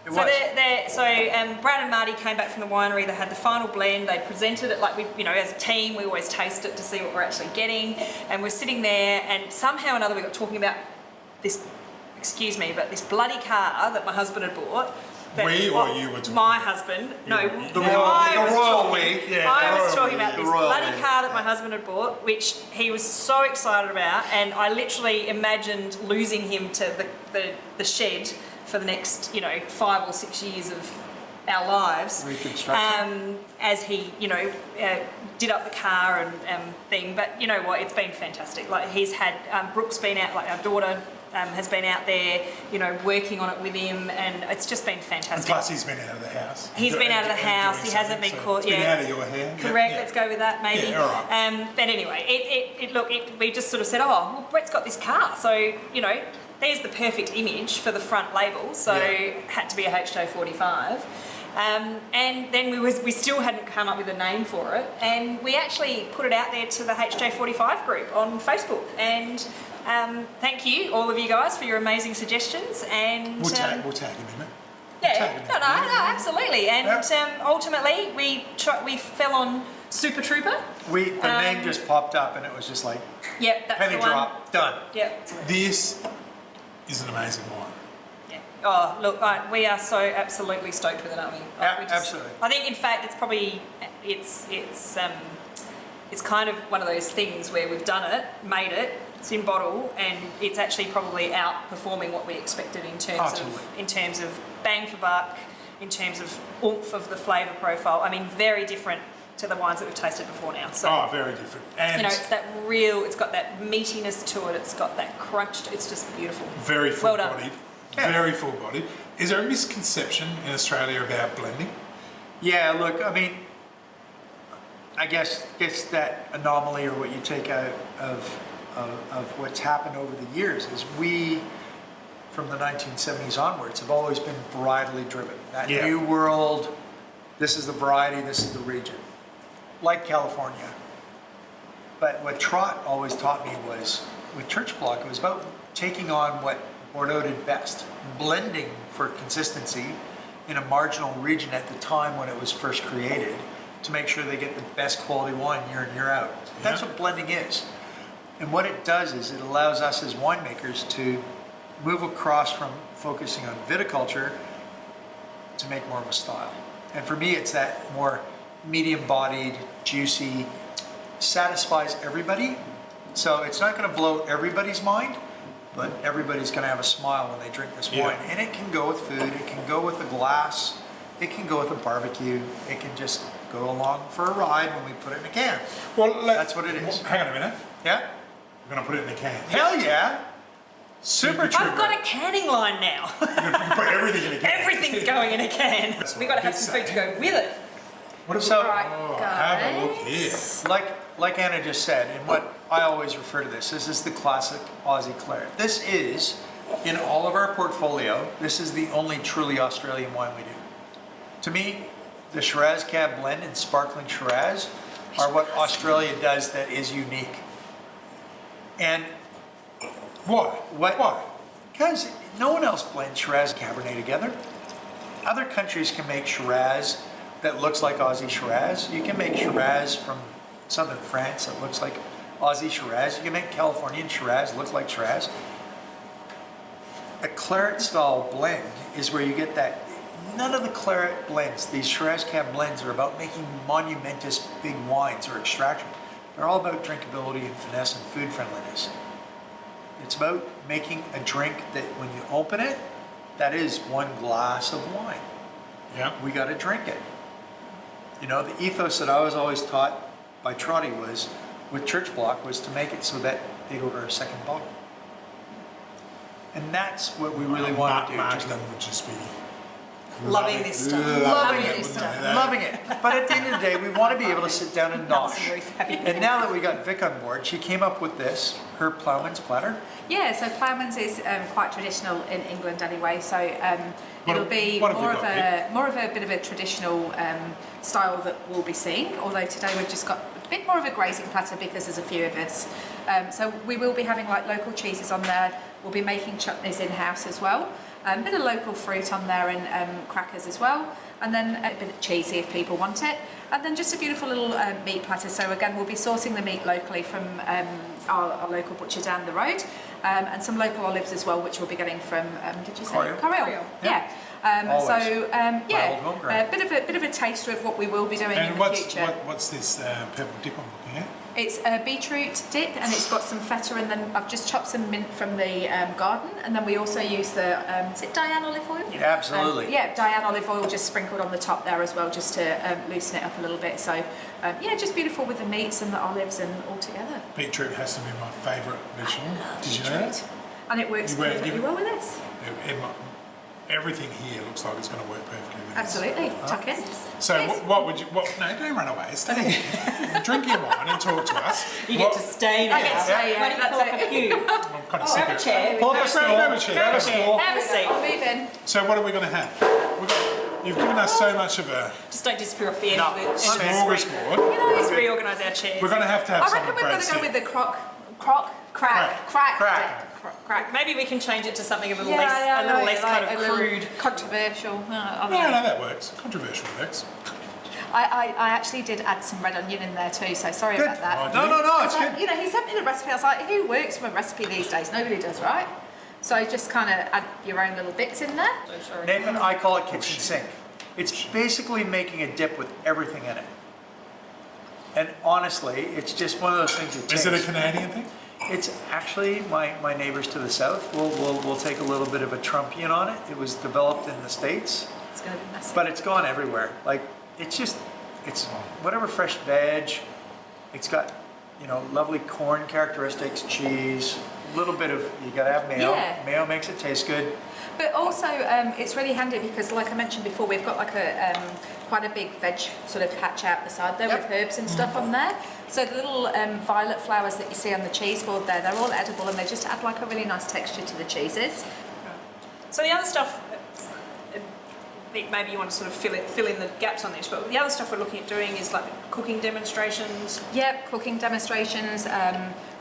It was. Brad and Marty came back from the winery. They had the final blend. They presented it like as a team. We always taste it to see what we're actually getting. And we're sitting there, and somehow or another we got talking about this. Excuse me, but this bloody car that my husband had bought. We or you were talking? My husband. No, I was talking about this bloody we. car that my husband had bought, which he was so excited about, and I literally imagined losing him to the shed for the next 5 or 6 years of our lives. Reconstruction. As he did up the car and thing, but you know what? It's been fantastic. Like he's had Brooke's been out, like our daughter. Has been out there, working on it with him, and it's just been fantastic. And plus, he's been out of the house. He's been out of the house. He hasn't been caught. It's been out of your hair. Correct. Yeah. Let's go with that, maybe. Yeah, all right. But anyway, we just sort of said, oh, well, Brett's got this car, so there's the perfect image for the front label. So had to be a HJ45. And then we still hadn't come up with a name for it, and we actually put it out there to the HJ45 group on Facebook, and thank you, all of you guys, for your amazing suggestions. And we'll tag him in it. Yeah, no, absolutely. And ultimately, we fell on Super Trooper. The name just popped up, and it was just like that's penny the one. drop, done. Yep. This is an amazing wine. Yeah. Oh, look, we are so absolutely stoked with it, aren't we? Absolutely. I think, in fact, it's probably it's kind of one of those things where we've done it, made it. It's in bottle, and it's actually probably outperforming what we expected in terms of bang for buck, in terms of oomph of the flavour profile. I mean, very different to the wines that we've tasted before now. So, very different. And it's got that meatiness to it. It's got that crunch. It's just beautiful. Very Well done. full-bodied. Very full-bodied. Is there a misconception in Australia about blending? Yeah, look, I mean, I guess it's that anomaly, or what you take out of what's happened over the years is we, from the 1970s onwards, have always been varietally driven. That new world, this is the variety, this is the region, like California. But what Trott always taught me was, with Church Block, it was about taking on what Bordeaux did best, blending for consistency in a marginal region at the time when it was first created, to make sure they get the best quality wine year in, year out. That's what blending is. And what it does is it allows us as winemakers to move across from focusing on viticulture to make more of a style. And for me, it's that more medium-bodied, juicy, satisfies everybody. So it's not going to blow everybody's mind, but everybody's going to have a smile when they drink this wine. And it can go with food, it can go with a glass, it can go with a barbecue, it can just go along for a ride when we put it in a can. Well, that's what it is. Hang on a minute. Yeah? We're going to put it in a can. Hell yeah! Super Trooper. I've got a canning line now. You can put everything in a can. Everything's going in a can. We've got to have some food to go with it. What if have a look here. Like Anna just said, and what I always refer to this is the classic Aussie Claret. This is, in all of our portfolio, this is the only truly Australian wine we do. To me, the Shiraz Cab Blend and Sparkling Shiraz are what Australia does that is unique. And Why? Why? Because no one else blends Shiraz and Cabernet together. Other countries can make Shiraz that looks like Aussie Shiraz. You can make Shiraz from southern France that looks like Aussie Shiraz. You can make Californian Shiraz look like Shiraz. A claret style blend is where you get that. None of the claret blends, these Shiraz Cab blends, are about making monumentous big wines or extraction. They're all about drinkability and finesse and food friendliness. It's about making a drink that when you open it, that is one glass of wine. Yeah. We got to drink it. You know, the ethos that I was always taught by Trotty was, with Church Block, was to make it so that they'd order a second bottle. And that's what we really want to do. Marketing would just be Loving this stuff. Loving this stuff. Loving it. But at the end of the day, we want to be able to sit down and nosh. Very happy. And now that we got Vic on board, she came up with this. her ploughman's platter? Yeah, so ploughman's is quite traditional in England anyway, so it'll be what have we more got, of a bit of a traditional style that we'll be seeing, although today we've just got a bit more of a grazing platter because there's a few of us. So we will be having like local cheeses on there, we'll be making chutneys in-house as well, a bit of local fruit on there and crackers as well, and then a bit of cheesy if people want it, and then just a beautiful little meat platter. So again, we'll be sourcing the meat locally from our local butcher down the road, and some local olives as well, which we'll be getting from, did you say? Corriel. Yeah. Always. Yeah, old home ground. bit of a taster of what we will be doing And in the future. what's this purple dip I'm looking at? It's a beetroot dip, and it's got some feta, and then I've just chopped some mint from the garden, and then we also use the is it Diane olive oil? Yeah, absolutely. Yeah, Diane olive oil just sprinkled on the top there as well, just to loosen it up a little bit. So yeah, just beautiful with the meats and the olives and all together. Beetroot has to be my favourite vegetable. Did you know that? And it works perfectly well with this. Everything here looks like it's going to work perfectly with this. Absolutely, tuck in. So Yes. what would you? No, don't run away. Stay here. Drink your wine and talk to us. You get to stay now. I get to stay, yeah, Why don't you that's pull up it. a pew? I'm kind of sick Have a of it. chair. Pull up a Have stool. a chair. Have a stool. Have a seat. I'll move in. So what are we going to have? You've given us so much of a Just don't disappear off the end No, of the screen. smorgasbord. Let's reorganise our chairs. We're going to have I some reckon we've got to go bread with the Crack. crack. Maybe we can change it to something a little Yeah, less kind of a little crude. controversial. I don't No, know. that works. Controversial works. I actually did add some red onion in there too, so sorry Good. about that. Oh, No, it's Because good. you know, he sent me the recipe. I was like, who works from a recipe these days? Nobody does, right? So just kind of add your own little bits in there. Nathan, I call it kitchen sink. It's basically making a dip with everything in it. And honestly, it's just one of those things that Is it a tastes- Canadian thing? It's actually my neighbors to the south. We'll take a little bit of a Trumpian on it. It was developed in the States, It's going to be messy. but it's gone everywhere. Like, it's whatever fresh veg. It's got, lovely corn characteristics, cheese, a little bit of, you gotta have mayo. Yeah. Mayo makes it taste good. But also, it's really handy because, like I mentioned before, we've got like a quite a big veg sort of patch out the side there Yep. with herbs and stuff on there. So the little violet flowers that you see on the cheese board there, they're all edible and they just add like a really nice texture to the cheeses. So the other stuff, I think maybe you want to sort of fill in the gaps on this, but the other stuff we're looking at doing is like cooking demonstrations. Yep, cooking demonstrations,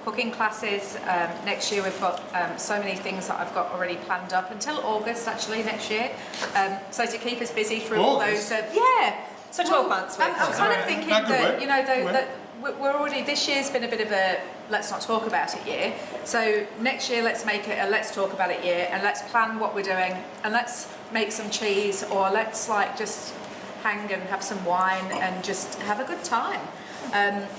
cooking classes. Next year we've got so many things that I've got already planned up until August actually next year. So to keep us busy through all August? those. Yeah. So 12 months. I'm kind of Alright, thinking that could that, work. you know, Could work. that we're already, this year's been a bit of a let's not talk about it year. So next year let's make it a let's talk about it year, and let's plan what we're doing, and let's make some cheese, or let's like just hang and have some wine and just have a good time.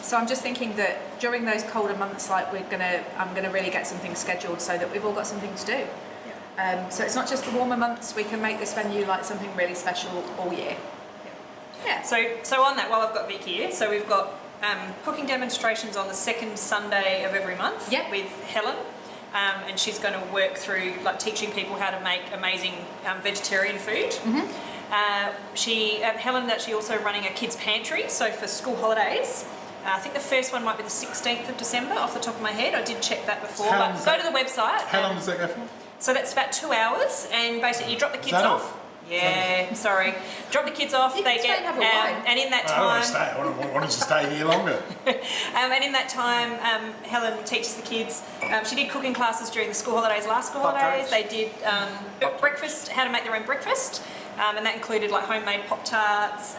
So I'm just thinking that during those colder months, like I'm gonna really get something scheduled so that we've all got something to do. So it's not just the warmer months. We can make this venue like something really special all year. Yeah. So on that, while I've got Vic here, so we've got cooking demonstrations on the second Sunday of every month Yep. with Helen. And she's going to work through like teaching people how to make amazing vegetarian food. Helen's actually also running a kids pantry, so for school holidays. I think the first one might be the 16th of December off the top of my head. I did check that before, How long but is go that? to the website. How long does that go for? So that's about 2 hours, and basically you drop the kids that all? off. Yeah, sorry. Drop the kids off. You They can stay get, and have a wine. and in that I don't want to time, stay. I wanted to stay here longer. and in that time, Helen teaches the kids. She did cooking classes during the school holidays, last school holidays. Pop-Tarts. They did breakfast, how to make their own breakfast, and that included like homemade Pop-Tarts.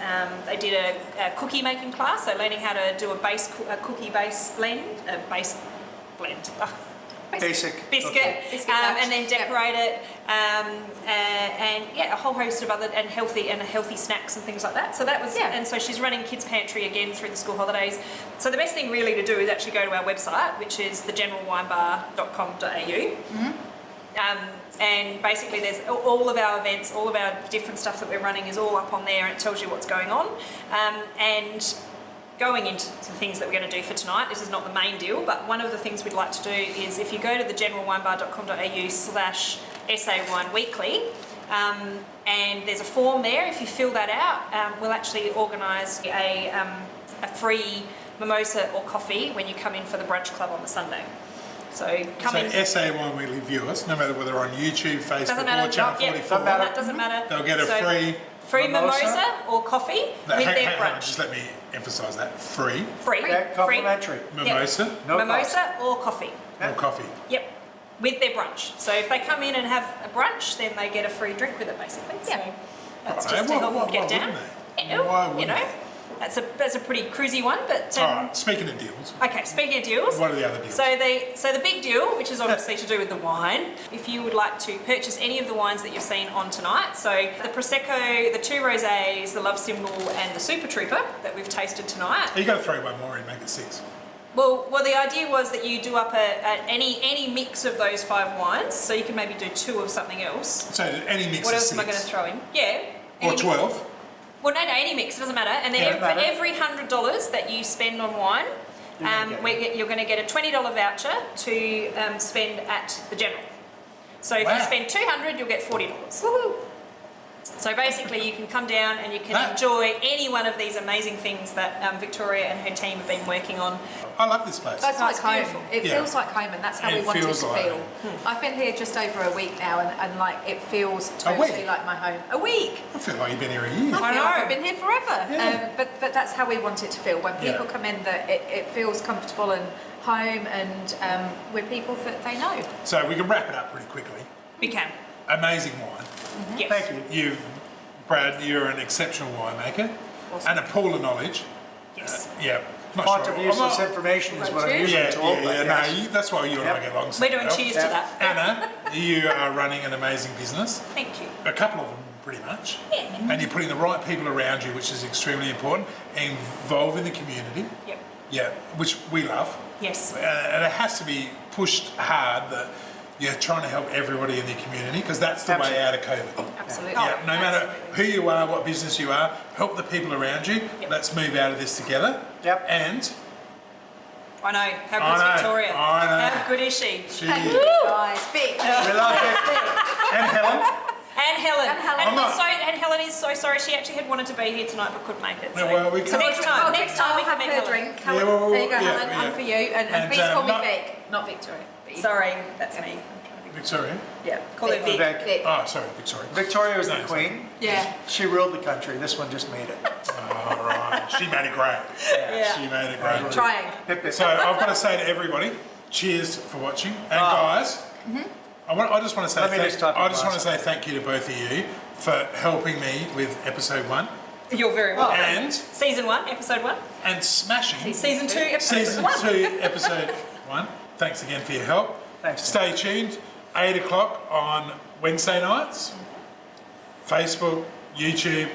They did a cookie making class, so learning how to do a cookie base blend, Basic. biscuit, Biscuit batch. and then decorate it, and yeah, a whole host of other and healthy snacks and things like that. So that was, Yeah. and so she's running kids pantry again through the school holidays. So the best thing really to do is actually go to our website, which is thegeneralwinebar.com.au. And basically there's all of our events, all of our different stuff that we're running is all up on there, and it tells you what's going on. And going into the things that we're going to do for tonight, this is not the main deal, but one of the things we'd like to do is if you go to thegeneralwinebar.com.au/SA1weekly, and there's a form there, if you fill that out, we'll actually organise a free mimosa or coffee when you come in for the brunch club on the Sunday. So come in. So SA Wine Weekly viewers, no matter whether on YouTube, Facebook, Doesn't matter. or Channel Yeah, 44, that doesn't matter. they'll get a So, free mimosa or coffee with their brunch. Just let me emphasise that. Free Free. Yeah, complimentary. mimosa No Mimosa or coffee. or coffee. Yep. With their brunch. So if they come in and have a brunch, then they get a free drink with it, basically. So Yeah. that's Right, just to why- help why- them get why down. wouldn't they? Yeah, Why you wouldn't know, they? that's a pretty cruisy one. But All right, speaking of deals, okay, speaking of deals. what are the other deals? So the big deal, which is obviously to do with the wine, if you would like to purchase any of the wines that you've seen on tonight, so the Prosecco, the 2 Rosés, the Love Symbol and the Super Trooper that we've tasted tonight. you got to throw one more in, make it 6. Well, the idea was that you do up any mix of those 5 wines, so you can maybe do 2 of something else. So any mix What of else 6. am I going to throw in? Yeah. Or any mix. 12. Well, no, any mix, it doesn't matter. And then Yeah, for matter. every $100 that you spend on wine, you're going to get a $20 voucher to spend at the General. So if Wow. you spend $200, you'll get $40. Woohoo! So basically, you can come down and you can That- enjoy any one of these amazing things that Victoria and her team have been working on. I love this place. That's Oh, like it's home. beautiful. It Yeah. feels like home, and that's how It we want it feels to like feel. home. I've been here just over a week now, and like it feels totally week? like my home. A week. I feel like you've been here a year. I I feel like know. I've been here forever. Yeah. But that's how we want it to feel. When people Yeah. come in, that it feels comfortable and home, and we're people that they know. So we can wrap it up pretty quickly. We can. Amazing wine. Yes. Thank you. Brad, you're an exceptional winemaker and a pool of knowledge. Yes. Yeah. Not Font sure. of I'm useless not- information is what I'm Cheers. usually Yeah, told. yeah, but yeah. yes. No, that's why you and I Yep. get along so We're doing well. cheers Yeah. to that. Anna, you are running an amazing business. Thank you. A couple of them, pretty much. Yeah. And you're putting the right people around you, which is extremely important. Involving the community. Yep. Yeah, which we love. Yes. And it has to be pushed hard that you're trying to help everybody in the community because that's the way out of COVID. Absolutely. Yeah, no matter Absolutely. who you are, what business you are, help the people around you. Yep. Let's move out of this together. Yep. And I know. How I good's know, Victoria? I know. How good is she? she, Thank and you guys, big. We love it. And Helen. And Helen. And Helen. I'm not- And Helen is so sorry. She actually had wanted to be here tonight but couldn't make it. So, Yeah, well, we so can't- next time. Next time we I'll can have meet her Helen. drink. Yeah, well, there you go, yeah, Helen. yeah. And for you, and And, please call me not- Vic, not Victoria. Sorry, that's me. Victoria. Yeah. Call her Vic. Vic. Vic. Oh, sorry, Victoria. Victoria was the No, queen. Yeah. She ruled the country. This one just made it. All right. She made it great. Yeah. She made it great. Trying. Hip, hip. So I've got to say to everybody, cheers for watching. And guys, I just want to say Let me just top I your just want to glass say thank you to both of you for helping me with episode 1 You're very welcome. and Season 1, episode 1. smashing Season 2, episode season 1. 2, episode 1. Thanks again for your help. Thanks. Stay tuned. 8 o'clock on Wednesday nights. Facebook, YouTube.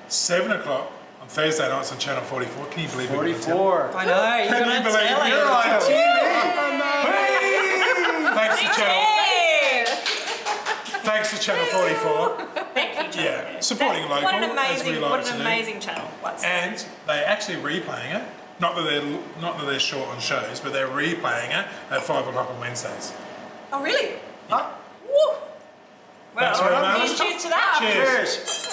7 o'clock on Thursday nights on Channel 44. Can you believe it? 44. I know. You're Can you going to believe tell you're it. on TV. Thanks to Channel. Yeah. Thanks to Channel 44. Thank you, John. Yeah, supporting local, What an as we amazing, like what to an do. amazing channel. What's And they're actually replaying it. Not that they're short on shows, but they're replaying it at 5 o'clock on Wednesdays. Oh, really? Huh? Woo! Thanks very much. Cheers to that. Cheers. Cheers.